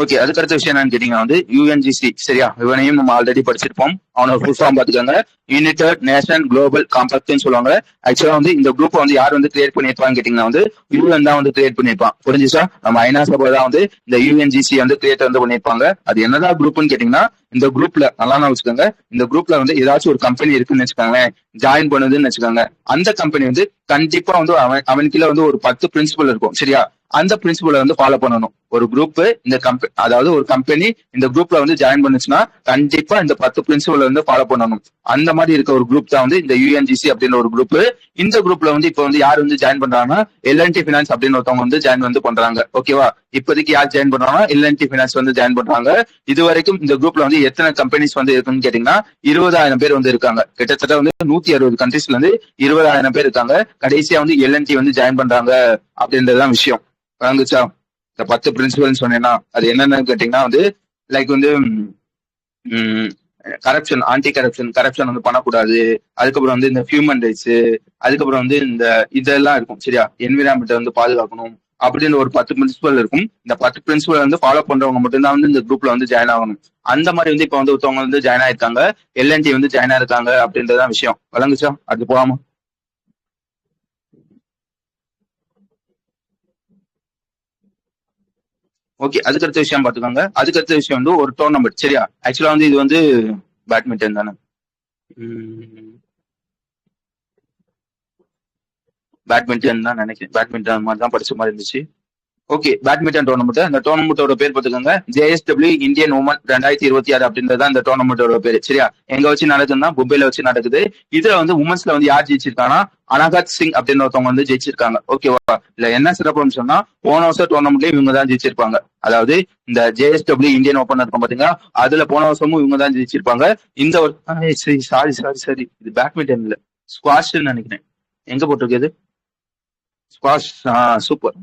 [SPEAKER 1] ஓகே, அதுக்கு அடுத்த விஷயம் என்னன்னு கேட்டீங்கன்னா வந்து யூஎன்ஜிசி. சரியா? இவனையும் நம்ம ஆல்ரெடி படிச்சிருப்போம். அவனோட ஃபுல் ஃபார்ம் பாத்துக்கோங்க. யுனைடெட் நேஷன் குளோபல் காம்பாக்ட்னு சொல்லுவாங்க. ஆக்சுவலா வந்து இந்த குரூப் வந்து யார் வந்து கிரியேட் பண்ணிருப்பான்னு கேட்டீங்கன்னா வந்து யூஎன் தான் வந்து கிரியேட் பண்ணிருப்பான். புரிஞ்சுச்சா? நம்ம ஐநா சபை தான் வந்து இந்த யூஎன்ஜிசி வந்து கிரியேட் வந்து பண்ணிருப்பாங்க. அது என்னதான் குரூப்னு கேட்டீங்கன்னா, இந்த குரூப்ல நல்லா நான் வச்சுக்கோங்க, இந்த குரூப்ல வந்து ஏதாச்சும் ஒரு கம்பெனி இருக்குன்னு வச்சுக்கோங்களேன், ஜாயின் பண்ணுதுன்னு வச்சுக்கோங்க. அந்த கம்பெனி வந்து கண்டிப்பா வந்து அவன் கீழ வந்து ஒரு 10 பிரின்சிபல் இருக்கும். சரியா? அந்த பிரின்சிபலை வந்து ஃபாலோ பண்ணணும். ஒரு குரூப் இந்த கம்பெனி, அதாவது ஒரு கம்பெனி இந்த குரூப்ல வந்து ஜாயின் பண்ணுச்சுன்னா கண்டிப்பா இந்த 10 பிரின்சிபல் வந்து ஃபாலோ பண்ணணும். அந்த மாதிரி இருக்க ஒரு குரூப் தான் வந்து இந்த யுஎன்ஜிசி அப்படின்ற ஒரு குரூப். இந்த குரூப்ல வந்து இப்ப வந்து யார் வந்து ஜாயின் பண்றாங்கன்னா எல்என்டி பினான்ஸ் அப்படின்னு ஒருத்தவங்க வந்து ஜாயின் வந்து பண்றாங்க. ஓகேவா? இப்போதைக்கு யார் ஜாயின் பண்றாங்கன்னா எல்என்டி பினான்ஸ் வந்து ஜாயின் பண்றாங்க. இது வரைக்கும் இந்த குரூப்ல வந்து எத்தனை கம்பெனிஸ் வந்து இருக்குன்னு கேட்டீங்கன்னா 20,000 பேர் வந்து இருக்காங்க. கிட்டத்தட்ட வந்து 160 கண்ட்ரீஸ்ல இருந்து 20,000 பேர் இருக்காங்க. கடைசியா வந்து எல்என்டி வந்து ஜாயின் பண்றாங்க அப்படின்றதுதான் விஷயம். வழங்குச்சா? இந்த 10 பிரின்சிபல்னு சொன்னேன்னா அது என்னன்னு கேட்டீங்கன்னா வந்து லைக் வந்து கரப்ஷன், ஆன்டி கரப்ஷன், கரப்ஷன் வந்து பண்ணக்கூடாது. அதுக்கப்புறம் வந்து இந்த ஹியூமன் ரைட்ஸ், அதுக்கப்புறம் வந்து இந்த இதெல்லாம் இருக்கும். சரியா? என்விரான்மெண்ட் வந்து பாதுகாக்கணும் அப்படின்னு ஒரு 10 பிரின்சிபல் இருக்கும். இந்த 10 பிரின்சிபல் வந்து ஃபாலோ பண்றவங்க மட்டும்தான் வந்து இந்த குரூப்ல வந்து ஜாயின் ஆகணும். அந்த மாதிரி வந்து இப்ப வந்து ஒருத்தவங்க வந்து ஜாயின் ஆயிருக்காங்க, எல்என்டி வந்து ஜாயின் ஆயிருக்காங்க அப்படின்றதான் விஷயம். வழங்குச்சா? அது போகாம ஓகே. அதுக்கடுத்த விஷயம் பாத்துக்கோங்க. அதுக்கடுத்த விஷயம் வந்து ஒரு டோர்னமெண்ட். சரியா? ஆக்சுவலா வந்து இது வந்து பேட்மிண்டன் தானே. பேட்மிண்டன் தான் நினைக்கிறேன். பேட்மிண்டன் மாதிரி தான் படிச்ச மாதிரி இருந்துச்சு. Okay, badminton tournament. அந்த டோர்னமெண்டோட பேர் பாத்துக்கோங்க, ஜேஎஸ்டபிள்யூ இந்தியன் உமன் 2026 அப்படின்றது அந்த டோர்னமெண்டோட பேரு. சரியா? எங்க வச்சு நடக்குதுன்னா மும்பைல வச்சு நடக்குது. இதுல வந்து உமன்ஸ்ல வந்து யார் ஜெயிச்சிருக்காங்கன்னா அனகாத் சிங் அப்படின்னு ஒருத்தவங்க வந்து ஜெயிச்சிருக்காங்க. ஓகேவா? இல்ல என்ன சிறப்புன்னு சொன்னா போன வருஷம் டோர்னமெண்ட்லயும் இவங்க தான் ஜெயிச்சிருப்பாங்க. அதாவது இந்த ஜேஎஸ்டபிள்யூ இந்தியன் ஓபன் இருக்கும் பாத்தீங்களா, அதுல போன வருஷமும் இவங்க தான் ஜெயிச்சிருப்பாங்க. இந்த சாரி சாரி சாரி, இது பேட்மிண்டன் இல்ல, ஸ்குவாஷ்ன்னு நினைக்கிறேன். எங்க போட்டிருக்கு? ஸ்குவாஷ். சூப்பர்.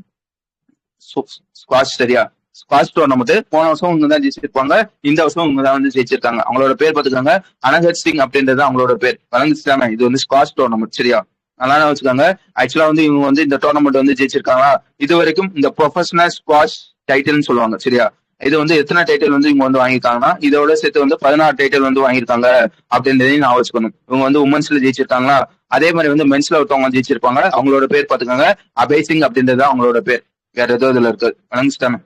[SPEAKER 1] ஸ்குவாஷ். சரியா? ஸ்குவாஷ் டோர்னமெண்ட் போன வருஷம் இவங்க தான் ஜெயிச்சிருப்பாங்க. இந்த வருஷம் இவங்க தான் வந்து ஜெயிச்சிருக்காங்க. அவங்களோட பேர் பாத்துக்காங்க, அனகத் சிங் அப்படின்றது அவங்களோட பேர். வழங்குச்சுட்டாங்க. இது வந்து ஸ்குவாஷ் டோர்னமெண்ட். சரியா? நல்லா வச்சுக்காங்க. ஆக்சுவலா வந்து இவங்க வந்து இந்த டோர்னமெண்ட் வந்து ஜெயிச்சிருக்காங்களா, இது வரைக்கும் இந்த ப்ரொஃபஷனல் ஸ்குவாஷ் டைட்டில்னு சொல்லுவாங்க. சரியா? இது வந்து எத்தனை டைட்டில் வந்து இவங்க வந்து வாங்கியிருக்காங்கன்னா இதோட சேர்த்து வந்து 16 டைட்டில் வந்து வாங்கியிருக்காங்க அப்படின்றதையும் நான் வச்சுக்கணும். இவங்க வந்து உமன்ஸ்ல ஜெயிச்சிருக்காங்களா, அதே மாதிரி வந்து மென்ஸ்ல ஒருத்தவங்க ஜெயிச்சிருப்பாங்க. அவங்களோட பேர் பாத்துக்காங்க, அபய் சிங் அப்படின்றது அவங்களோட பேர். வேற ஏதோ இதுல இருக்கு. வழங்குச்சிட்டாங்க.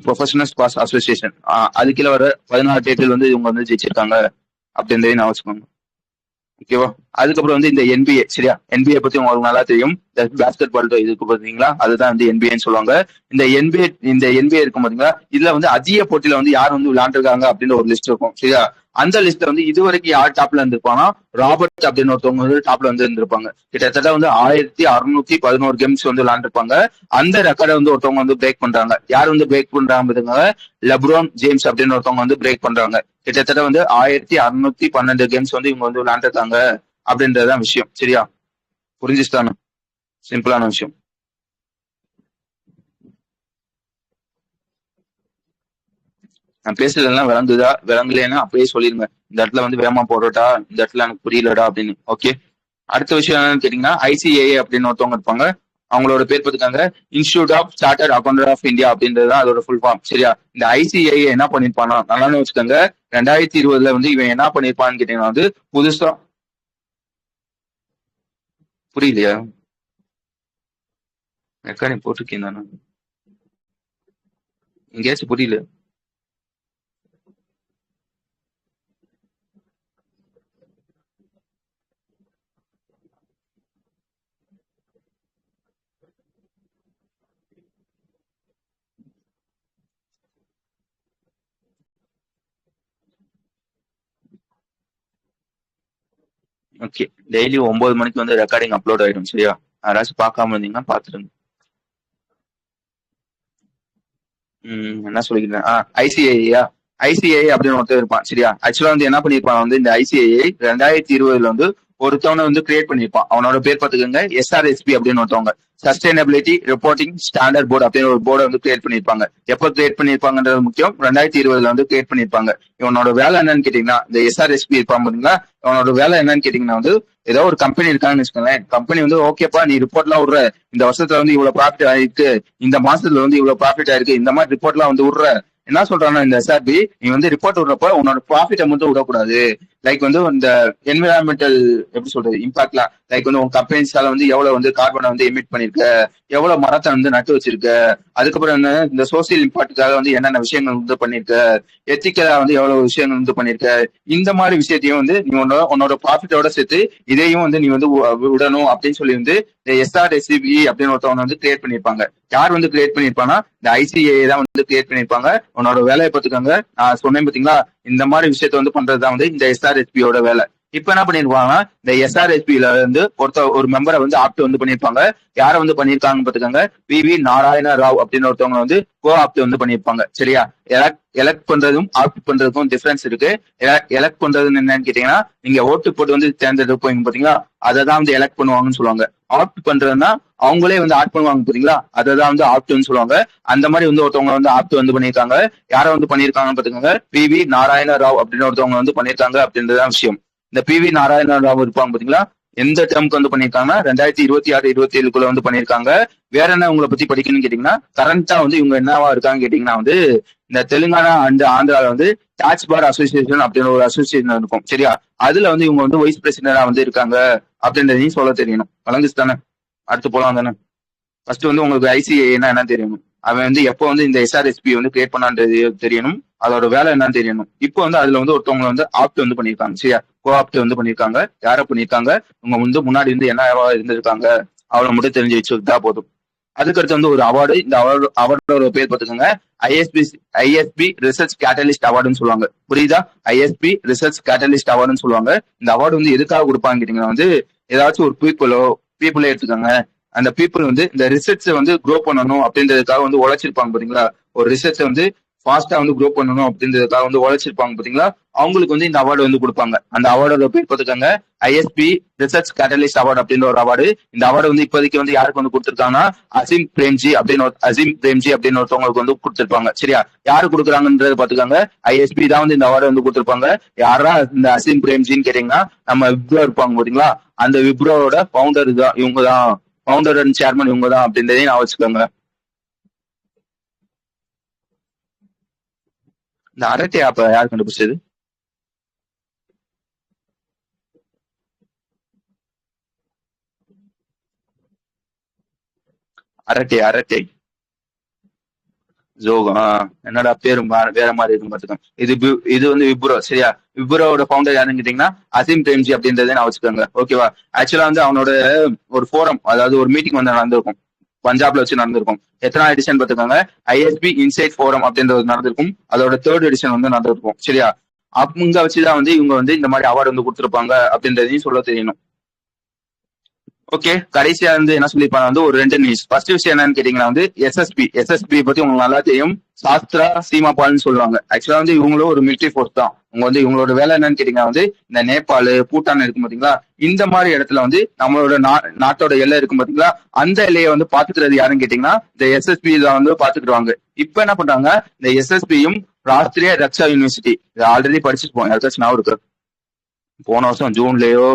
[SPEAKER 1] ப்ரொஃபஷனல் ஸ்குவாஷ் அசோசியேஷன், அது கீழே வர 16 டைட்டில் வந்து இவங்க வந்து ஜெயிச்சிருக்காங்க அப்படின்றதையும் நான் வச்சுக்கோங்க. ஓகேவா? அதுக்கப்புறம் வந்து இந்த என்பிஏ. சரியா? என்பிஏ பத்தி உங்களுக்கு நல்லா தெரியும். இந்த பேஸ்கெட் பால் இதுக்கு பாத்தீங்களா, அதுதான் வந்து என்பிஏன்னு சொல்லுவாங்க. இந்த என்பிஏ இருக்கும் பாத்தீங்களா, இதுல வந்து அதிக போட்டியில வந்து யார் வந்து விளையாண்டுருக்காங்க அப்படின்னு ஒரு லிஸ்ட் இருக்கும். சரியா? அந்த லிஸ்ட்ல வந்து இது வரைக்கும் யார் டாப்ல இருந்திருப்பாங்கன்னா ராபர்ட் அப்படின்னு ஒருத்தவங்க வந்து டாப்ல வந்து இருந்திருப்பாங்க. கிட்டத்தட்ட வந்து 1611 கேம்ஸ் வந்து விளையாண்டுருப்பாங்க. அந்த ரெக்கார்டை வந்து ஒருத்தவங்க வந்து பிரேக் பண்றாங்க. யார் வந்து பிரேக் பண்றாங்க பாத்தீங்கன்னா லெப்ரான் ஜேம்ஸ் அப்படின்னு ஒருத்தவங்க வந்து பிரேக் பண்றாங்க. கிட்டத்தட்ட வந்து 1612 கேம்ஸ் வந்து இவங்க வந்து விளையாண்டுருக்காங்க அப்படின்றதுதான் விஷயம். சரியா? புரிஞ்சுச்சுதானே? சிம்பிளான விஷயம். நான் பேசுறது எல்லாம் விளங்குதா? விளங்கலைன்னா அப்படியே சொல்லிருங்க. இந்த இடத்துல வந்து வேகமா போடுறடா, இந்த இடத்துல எனக்கு புரியலடா அப்படின்னு. ஓகே. அடுத்த விஷயம் என்னன்னு கேட்டீங்கன்னா ஐசிஏஏ அப்படின்னு ஒருத்தவங்க இருப்பாங்க. அவங்களோட பேர் பார்த்துக்காங்க, institute of chartered accountant of India அப்படின்றது தான் அதோட ஃபுல் ஃபார்ம். சரியா? இந்த ஐசிஏஏ என்ன பண்ணிருப்பானா நல்லான்னு வச்சுக்கோங்க, 2020 வந்து இவன் என்ன பண்ணிருப்பான்னு கேட்டீங்கன்னா வந்து புதுசா. புரியலையா? மெக்கானிக் போட்டிருக்கேன் தானே, எங்கேயாச்சும் புரியல. ஓகே. டெய்லி 9 மணிக்கு வந்து ரெக்கார்டிங் அப்லோட் ஆயிடும். சரியா? யாராச்சும் பார்க்காம இருந்தீங்கன்னா பார்த்துருங்க. என்ன சொல்லிக்கிறேன், ஐசிஐயா, ஐசிஐ அப்படின்னு ஒருத்தர் இருப்பான். சரியா? ஆக்சுவலா வந்து என்ன பண்ணிருப்பான் வந்து, இந்த ஐசிஐ 2020 வந்து ஒருத்தவனை வந்து கிரியேட் பண்ணிருப்பான். அவனோட பேர் பார்த்துக்கோங்க, எஸ்ஆர்எஸ்பி அப்படின்னு ஒருத்தவங்க, சஸ்டைனபிலிட்டி ரிப்போர்ட்டிங் ஸ்டாண்டர்ட் போர்டு அப்படின்னு ஒரு போர்டை வந்து கிரியேட் பண்ணிருப்பாங்க. எப்போ கிரியேட் பண்ணிருப்பாங்கன்றது முக்கியம். 2020 வந்து கிரியேட் பண்ணிருப்பாங்க. இவனோட வேலை என்னன்னு கேட்டீங்கன்னா, இந்த எஸ்ஆர்எஸ்பி இருப்பான் பாத்தீங்களா, இவனோட வேலை என்னன்னு கேட்டீங்கன்னா வந்து, ஏதோ ஒரு கம்பெனி இருக்காங்கன்னு வச்சுக்கோங்களேன். கம்பெனி வந்து ஓகேப்பா நீ ரிப்போர்ட் எல்லாம் விடுற, இந்த வருஷத்துல வந்து இவ்வளவு ப்ராஃபிட் ஆயிருக்கு, இந்த மாசத்துல வந்து இவ்வளவு ப்ராஃபிட் ஆயிருக்கு, இந்த மாதிரி ரிப்போர்ட் எல்லாம் வந்து விடுற. என்ன சொல்றாங்கன்னா இந்த எஸ்ஆர்பி, நீ வந்து ரிப்போர்ட் விடுறப்ப உன்னோட ப்ராஃபிட்டை மட்டும் விடக்கூடாது. லைக் வந்து இந்த என்விரான்மெண்டல் எப்படி சொல்றது இம்பாக்ட்லாம், லைக் வந்து உங்க கம்பெனிஸால வந்து எவ்வளவு வந்து கார்பனை வந்து எமிட் பண்ணிருக்க, எவ்வளவு மரத்தை வந்து நட்டு வச்சிருக்க, அதுக்கப்புறம் என்ன இந்த சோசியல் இம்பாக்டுக்காக வந்து என்னென்ன விஷயங்கள் வந்து பண்ணிருக்க, எத்திக்கலா வந்து எவ்வளவு விஷயங்கள் வந்து பண்ணிருக்க, இந்த மாதிரி விஷயத்தையும் வந்து நீ உன்னோட ப்ராஃபிட்டோட சேர்த்து இதையும் வந்து நீ வந்து விடணும் அப்படின்னு சொல்லி வந்து இந்த எஸ்ஆர்எஸ்சிபி அப்படின்னு ஒருத்தவங்க வந்து கிரியேட் பண்ணிருப்பாங்க. யார் வந்து கிரியேட் பண்ணிருப்பாங்கன்னா இந்த ஐசிஏ தான் வந்து கிரியேட் பண்ணிருப்பாங்க. உன்னோட வேலையை பார்த்துக்கோங்க. நான் சொன்னேன் பாத்தீங்களா, இந்த மாதிரி விஷயத்த வந்து பண்றதுதான் வந்து இந்த எஸ்ஆர்எஸ்பியோட வேலை. இப்ப என்ன பண்ணிருப்பாங்கன்னா, இந்த எஸ்ஆர்எஸ்பில வந்து ஒரு மெம்பரை வந்து ஆப்ட் வந்து பண்ணிருப்பாங்க. யார வந்து பண்ணிருக்காங்க பாத்துக்கோங்க, வி நாராயண ராவ் அப்படின்னு ஒருத்தவங்க வந்து கோ ஆப்ட் வந்து பண்ணிருப்பாங்க. சரியா? எலக்ட் பண்றதும் ஆப்ட் பண்றதுக்கும் டிஃபரன்ஸ் இருக்கு. எலக்ட் பண்றதுன்னு என்னன்னு கேட்டீங்கன்னா, நீங்க ஓட்டு போட்டு வந்து தேர்ந்தெடுப்பீங்க பாத்தீங்களா, அதை தான் வந்து எலக்ட் பண்ணுவாங்கன்னு சொல்லுவாங்க. ஆப்ட் பண்றதுன்னா அவங்களே வந்து ஆட் பண்ணுவாங்க பாத்தீங்களா, அதை தான் வந்து ஆப்ட்னு சொல்லுவாங்க. அந்த மாதிரி வந்து ஒருத்தவங்க வந்து ஆப்ட் வந்து பண்ணிருக்காங்க. யார வந்து பண்ணிருக்காங்கன்னு பாத்துக்கோங்க, வி நாராயண ராவ் அப்படின்னு ஒருத்தவங்க வந்து பண்ணிருக்காங்க அப்படின்றதான் விஷயம். இந்த வி நாராயண ராவ் இருப்பாங்க பாத்தீங்களா, எந்த டேர்முக்கு வந்து பண்ணிருக்காங்கன்னா 2026-27 வந்து பண்ணிருக்காங்க. வேற என்ன உங்களை பத்தி படிக்கணும்னு கேட்டீங்கன்னா, கரண்டா வந்து இவங்க என்னவா இருக்காங்க கேட்டீங்கன்னா வந்து, இந்த தெலுங்கானா அண்ட் ஆந்திரால வந்து டாக்ஸ் பார் அசோசியேஷன் அப்படின்னு ஒரு அசோசியேஷன் இருக்கும். சரியா? அதுல வந்து இவங்க வந்து வைஸ் பிரசிடண்டா வந்து இருக்காங்க அப்படின்றதையும் சொல்ல தெரியணும். வழங்குச்சு தானே? அடுத்து போலாம் தானே? ஃபர்ஸ்ட் வந்து உங்களுக்கு ஐசிஐ என்ன தெரியணும். அவன் வந்து எப்போ வந்து இந்த எஸ்ஆர்எஸ்பி வந்து கிரியேட் பண்ணான்றது தெரியணும். அதோட வேலை என்னன்னு தெரியணும். இப்போ வந்து அதுல வந்து ஒருத்தவங்க வந்து ஆப்ட் வந்து பண்ணிருக்காங்க. சரியா? கோ ஆப்ட் வந்து பண்ணிருக்காங்க. யார பண்ணிருக்காங்க, உங்க வந்து முன்னாடி வந்து என்ன இருந்திருக்காங்க, அவளை மட்டும் தெரிஞ்சு வச்சுக்கிட்டா போதும். அதுக்கடுத்து வந்து ஒரு அவார்டு. இந்த அவார்டோட பேர் பார்த்துக்கோங்க, ஐஎஸ்பி ரிசர்ச் கேட்டலிஸ்ட் அவார்டுன்னு சொல்லுவாங்க. புரியுதா? ஐஎஸ்பி ரிசர்ச் கேட்டலிஸ்ட் அவார்டுன்னு சொல்லுவாங்க. இந்த அவார்டு வந்து எதுக்காக கொடுப்பாங்க கேட்டீங்கன்னா வந்து, ஏதாச்சும் ஒரு பீப்புளே எடுத்துக்கோங்க, அந்த பீப்புள் வந்து இந்த ரிசர்ச்சை வந்து க்ரோ பண்ணணும் அப்படின்றதுக்காக வந்து உழைச்சிருப்பாங்க பாத்தீங்களா, ஒரு ரிசர்ச்சை வந்து ஃபாஸ்டா வந்து க்ரோ பண்ணணும் அப்படின்றதுக்காக வந்து உழைச்சிருப்பாங்க பாத்தீங்களா, அவங்களுக்கு வந்து இந்த அவார்டு வந்து கொடுப்பாங்க. அந்த அவார்டோட பேர் பார்த்துக்கோங்க, ஐஎஸ்பி ரிசர்ச் கேட்டலிஸ்ட் அவார்டு அப்படின்ற ஒரு அவார்டு. இந்த அவார்டு வந்து இப்போதைக்கு வந்து யாருக்கு வந்து கொடுத்துருக்காங்கன்னா அசீம் பிரேம்ஜி அப்படின்னு ஒருத்தவங்களுக்கு வந்து கொடுத்துருப்பாங்க. சரியா? யாரு கொடுக்குறாங்கன்றது பாத்துக்கோங்க, ஐஎஸ்பி தான் வந்து இந்த அவார்டு வந்து கொடுத்துருப்பாங்க. யாரா இந்த அசீம் பிரேம்ஜின்னு கேட்டீங்கன்னா, நம்ம விப்ரோ இருப்பாங்க பாத்தீங்களா, அந்த விப்ரோவோட ஃபவுண்டர் தான் இவங்க தான், ஃபவுண்டர் அண்ட் சேர்மன் இவங்க தான் அப்படின்றதையும் நான் வச்சுக்கோங்க. இந்த அரட்டை ஆப்ப யார் கண்டுபிடிச்சது? அரட்டை ஜோகம். என்னடா பேரும் வேற மாதிரி இருக்கும் பாத்துக்கோங்க. இது வந்து விப்ரோ. சரியா? விப்ரோட ஃபவுண்டர் யாருன்னு கேட்டீங்கன்னா அசீம் பிரேம்ஜி அப்படின்றத நான் வச்சுக்கோங்க. ஓகேவா? ஆக்சுவலா வந்து அவனோட ஒரு ஃபோரம், அதாவது ஒரு மீட்டிங் வந்து நடந்திருக்கும், பஞ்சாப்ல வச்சு நடந்திருக்கும். எத்தனை எடிஷன் பார்த்துக்கோங்க, ஐஎஸ்பி இன்சைட் ஃபோரம் அப்படின்றது நடந்திருக்கும். அதோட 3rd எடிஷன் வந்து நடந்திருக்கும். சரியா? அவங்க வச்சுதான் வந்து இவங்க வந்து இந்த மாதிரி அவார்டு வந்து கொடுத்துருப்பாங்க அப்படின்றதையும் சொல்ல தெரியணும். ஓகே, கடைசியா வந்து என்ன சொல்லிருப்பாங்க வந்து ஒரு 2 நியூஸ். ஃபர்ஸ்ட் விஷயம் என்னன்னு கேட்டீங்கன்னா வந்து எஸ்எஸ்பி பத்தி உங்களுக்கு நல்லா தெரியும், சாஸ்திரா சீமாபால்னு சொல்லுவாங்க. ஆக்சுவலா வந்து இவங்களும் ஒரு மிலிட்டரி ஃபோர்ஸ் தான். அவங்க வந்து இவங்களோட வேலை என்னன்னு கேட்டீங்கன்னா வந்து இந்த நேபாள், பூட்டான் இருக்கும் பாத்தீங்களா, இந்த மாதிரி இடத்துல வந்து நம்மளோட நாட்டோட எல்லை இருக்கும் பாத்தீங்களா, அந்த எல்லையை வந்து பாத்துக்கிறது யாருன்னு கேட்டீங்கன்னா இந்த எஸ்எஸ்பி தான் வந்து பாத்துக்கிடுவாங்க. இப்ப என்ன பண்றாங்க, இந்த எஸ்எஸ்பியும் ராஷ்டிரிய ரக்ஷா யூனிவர்சிட்டி, இதை ஆல்ரெடி படிச்சுட்டு யாருக்காச்சும் நான் இருக்கு, போன வருஷம் ஜூன்லயோ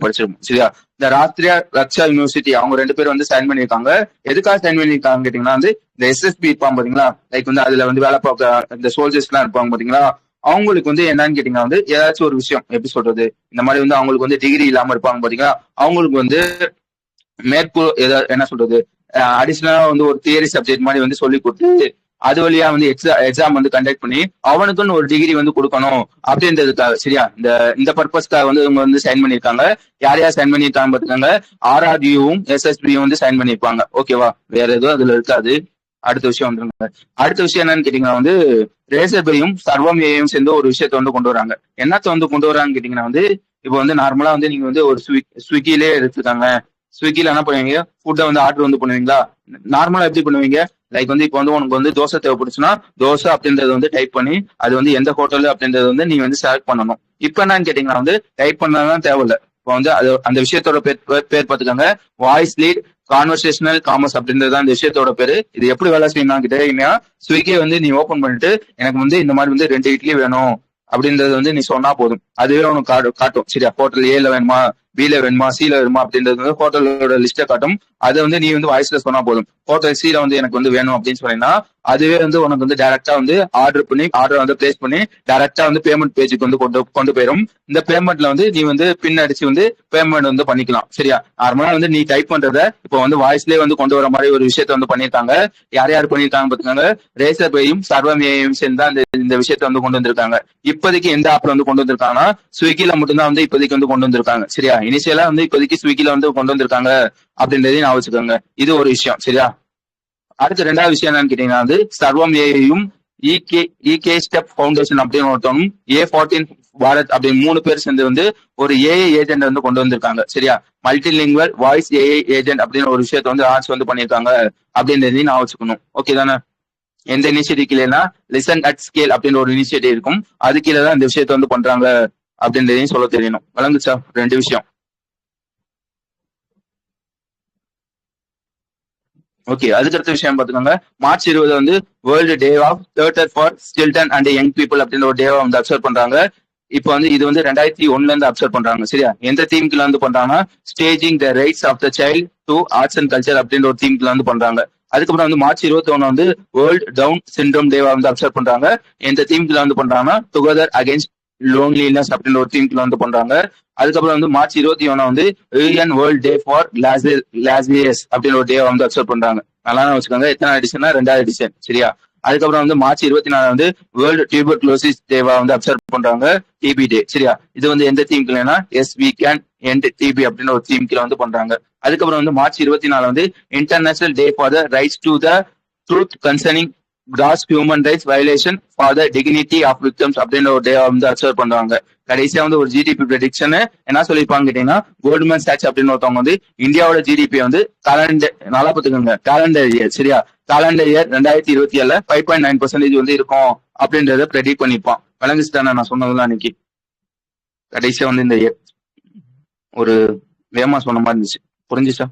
[SPEAKER 1] படிச்சிருப்போம். சரியா? இந்த ராஷ்டிரிய ரக்ஷா யூனிவர்சிட்டி அவங்க 2 பேரும் வந்து சைன் பண்ணிருக்காங்க. எதுக்காக சைன் பண்ணிருக்காங்க கேட்டீங்கன்னா வந்து இந்த எஸ்எஸ்பி இருப்பாங்க பாத்தீங்களா, லைக் வந்து அதுல வந்து வேலை பார்க்க இந்த சோல்ஜர்ஸ் எல்லாம் இருப்பாங்க பாத்தீங்களா, அவங்களுக்கு வந்து என்னன்னு கேட்டீங்கன்னா வந்து ஏதாச்சும் ஒரு விஷயம் எப்படி சொல்றது, இந்த மாதிரி வந்து அவங்களுக்கு வந்து டிகிரி இல்லாம இருப்பாங்க பாத்தீங்களா, அவங்களுக்கு வந்து என்ன சொல்றது, அடிஷனலா வந்து ஒரு தியரி சப்ஜெக்ட் மாதிரி வந்து சொல்லி கொடுத்து அது வழியா வந்து எக்ஸாம் வந்து கண்டக்ட் பண்ணி அவனுக்குன்னு ஒரு டிகிரி வந்து கொடுக்கணும் அப்படின்றதுக்காக. சரியா? இந்த பர்பஸ்க்காக வந்து இவங்க வந்து சைன் பண்ணிருக்காங்க. யார் சைன் பண்ணிருக்காங்க பாத்துக்காங்க, ஆர்ஆர்யூவும் எஸ்எஸ்பியும் வந்து சைன் பண்ணிருப்பாங்க. ஓகேவா? வேற எதுவும் அதுல இருக்காது. அடுத்த விஷயம் வந்துருங்க. அடுத்த விஷயம் என்னன்னு கேட்டீங்கன்னா வந்து ரேசர்பையும் சர்வம் ஏயும் சேர்ந்து ஒரு விஷயத்த வந்து கொண்டு வராங்க. என்னத்த வந்து கொண்டு வராங்கன்னு கேட்டீங்கன்னா வந்து இப்போ வந்து நார்மலா வந்து நீங்க வந்து ஒரு ஸ்விக்கிலே எடுத்துக்காங்க. ஸ்விக்கில என்ன பண்ணுவீங்க, ஃபுட்டை வந்து ஆர்டர் வந்து பண்ணுவீங்களா? நார்மலா எப்படி பண்ணுவீங்க? லைக் வந்து இப்போ வந்து உனக்கு வந்து தோசை தேவைப்படுச்சுன்னா தோசை அப்படின்றது வந்து டைப் பண்ணி அது வந்து எந்த ஹோட்டல் அப்படின்றது வந்து நீங்க வந்து செலக்ட் பண்ணணும். இப்போ என்னன்னு கேட்டீங்கன்னா வந்து டைப் பண்ணலாம் தேவையில்ல. இப்போ வந்து அது அந்த விஷயத்தோட பேர் பார்த்துக்கோங்க. வாய்ஸ் லீட் கான்வர்சேஷனல் காமர்ஸ் அப்படின்றது அந்த விஷயத்தோட பேரு. இது எப்படி வேலை செய்யணும் கேட்டீங்கன்னா, ஸ்விக்கி வந்து நீ ஓபன் பண்ணிட்டு எனக்கு வந்து இந்த மாதிரி வந்து 2 இட்லி வேணும் அப்படின்றது வந்து நீ சொன்னா போதும். அதுவே உனக்கு காட்டும். சரியா, ஹோட்டல் ஏல வேணுமா, பில வேணுமா, சில வேணுமா அப்படின்றது வந்து ஹோட்டலோட லிஸ்ட்டை காட்டும். அதை வந்து நீ வந்து வாய்ஸ்ல சொன்னா போதும். ஹோட்டல் சில வந்து எனக்கு வந்து வேணும் அப்படின்னு சொன்னீங்கன்னா அதுவே வந்து உனக்கு வந்து டைரக்டா வந்து ஆர்டர் பண்ணி ஆர்டர் வந்து பிளேஸ் பண்ணி டைரக்டா வந்து பேமெண்ட் பேஜுக்கு வந்து கொண்டு போயிடும். இந்த பேமெண்ட்ல வந்து நீ வந்து பின் அடிச்சு வந்து பேமெண்ட் வந்து பண்ணிக்கலாம். சரியா, நார்மலா வந்து நீ டைப் பண்றத இப்போ வந்து வாய்ஸ்லயே வந்து கொண்டு வர மாதிரி ஒரு விஷயத்த வந்து பண்ணிருக்காங்க. யார் யார் பண்ணிருக்காங்க பாத்துக்காங்க, ரேசர் பேயும் சர்வம் ஏயும் சேர்ந்து தான் இந்த விஷயத்த வந்து கொண்டு வந்திருக்காங்க. இப்போதைக்கு எந்த ஆப்ல வந்து கொண்டு வந்திருக்காங்கன்னா ஸ்விக்கில மட்டும்தான் வந்து இப்போதைக்கு வந்து கொண்டு வந்திருக்காங்க. சரியா, இனிஷியலா வந்து இப்போதைக்கு ஸ்விக்கில வந்து கொண்டு வந்திருக்காங்க அப்படின்றதையும் நான் வச்சுக்கோங்க. இது ஒரு விஷயம். சரியா, அடுத்த ரெண்டாவது விஷயம் என்னன்னு கேட்டீங்கன்னா வந்து சர்வம் ஏஐயும் இகே ஸ்டெப் ஃபவுண்டேஷன் அப்படின்னு ஒருத்தவங்க A14 பாரத் அப்படின்னு 3 பேர் சேர்ந்து வந்து ஒரு ஏஐ ஏஜென்ட் வந்து கொண்டு வந்திருக்காங்க. சரியா, மல்டிலிங்குவல் வாய்ஸ் ஏஐ ஏஜென்ட் அப்படின்னு ஒரு விஷயத்த வந்து லான்ச் வந்து பண்ணியிருக்காங்க அப்படின்றதையும் நான் வச்சுக்கணும். ஓகே தானே? எந்த இனிஷியேட்டிவ் கீழேனா லிசன் அட் ஸ்கேல் அப்படின்னு ஒரு இனிஷியேட்டிவ் இருக்கும். அது கீழே தான் இந்த விஷயத்த வந்து பண்றாங்க அப்படின்றதையும் சொல்ல தெரியணும். வழங்குச்சா 2 விஷயம். ஓகே, அதுக்கு அடுத்த விஷயம் பாத்துக்கோங்க. மார்ச் 20 வந்து world day of theatre for children and young people அப்படின்னு ஒரு டேவா வந்து அப்சர்வ் பண்றாங்க. இப்போ வந்து இது வந்து 2001 இருந்து அப்சர்வ் பண்றாங்க. சரியா, எந்த தீம்குள்ள வந்து பண்றாங்கன்னா staging the rights of the child to arts and culture அப்படின்ற ஒரு தீம்குள்ள வந்து பண்றாங்க. அதுக்கப்புறம் வந்து மார்ச் 21 வந்து வேர்ல்டு டவுன் சிண்ட்ரோம் டேவா வந்து அப்சர்வ் பண்றாங்க. எந்த தீம்குள்ள வந்து பண்றாங்கன்னா டுகெதர் அகேன்ஸ்ட் லோன்லினஸ் அப்படின்ற ஒரு தீம்குள்ள வந்து பண்றாங்க. அதுக்கப்புறம் வந்து மார்ச் 21 வந்து யூஎன் வேர்ல்ட் டே ஃபார் லாஸ்வியஸ் அப்படின்னு ஒரு டே வந்து அப்சர்வ் பண்றாங்க. நல்லா வச்சுக்கோங்க. எத்தனை எடிஷன்னா 2வது எடிஷன். சரியா, அதுக்கப்புறம் வந்து மார்ச் 24 வந்து வேர்ல்டு டியூபர்குலோசிஸ் டேவா வந்து அப்சர்வ் பண்றாங்க, டிபி டே. சரியா, இது வந்து எந்த தீம்குலனா yes we can end TB அப்படின்னு ஒரு தீம் கீழ வந்து பண்றாங்க. அதுக்கப்புறம் வந்து மார்ச் 24 வந்து international day for the rights to the truth concerning gross human rights violation for the dignity of victims அப்படின்னு ஒரு டே வந்து அப்சர்வ் பண்றாங்க. கடைசியா வந்து ஒரு ஜிடிபி ப்ரெடிக்ஷன் என்ன சொல்லிருப்பாங்க கேட்டீங்கன்னா, கோல்ட்மேன் சாட்ச் அப்படின்னு ஒருத்தவங்க வந்து இந்தியாவோட ஜிடிபி வந்து நல்லா பாத்துக்கோங்க கேலண்டர் இயர். சரியா, கேலண்டர் இயர் 2027 5.9% வந்து இருக்கும் அப்படின்றத ப்ரெடிக்ட் பண்ணிருப்பான். விளங்குச்சுதானே நான் சொன்னதுலாம் அன்னைக்கு? கடைசியா வந்து இந்த ஒரு வேகமா சொன்ன மாதிரி இருந்துச்சு. புரிஞ்சுச்சா?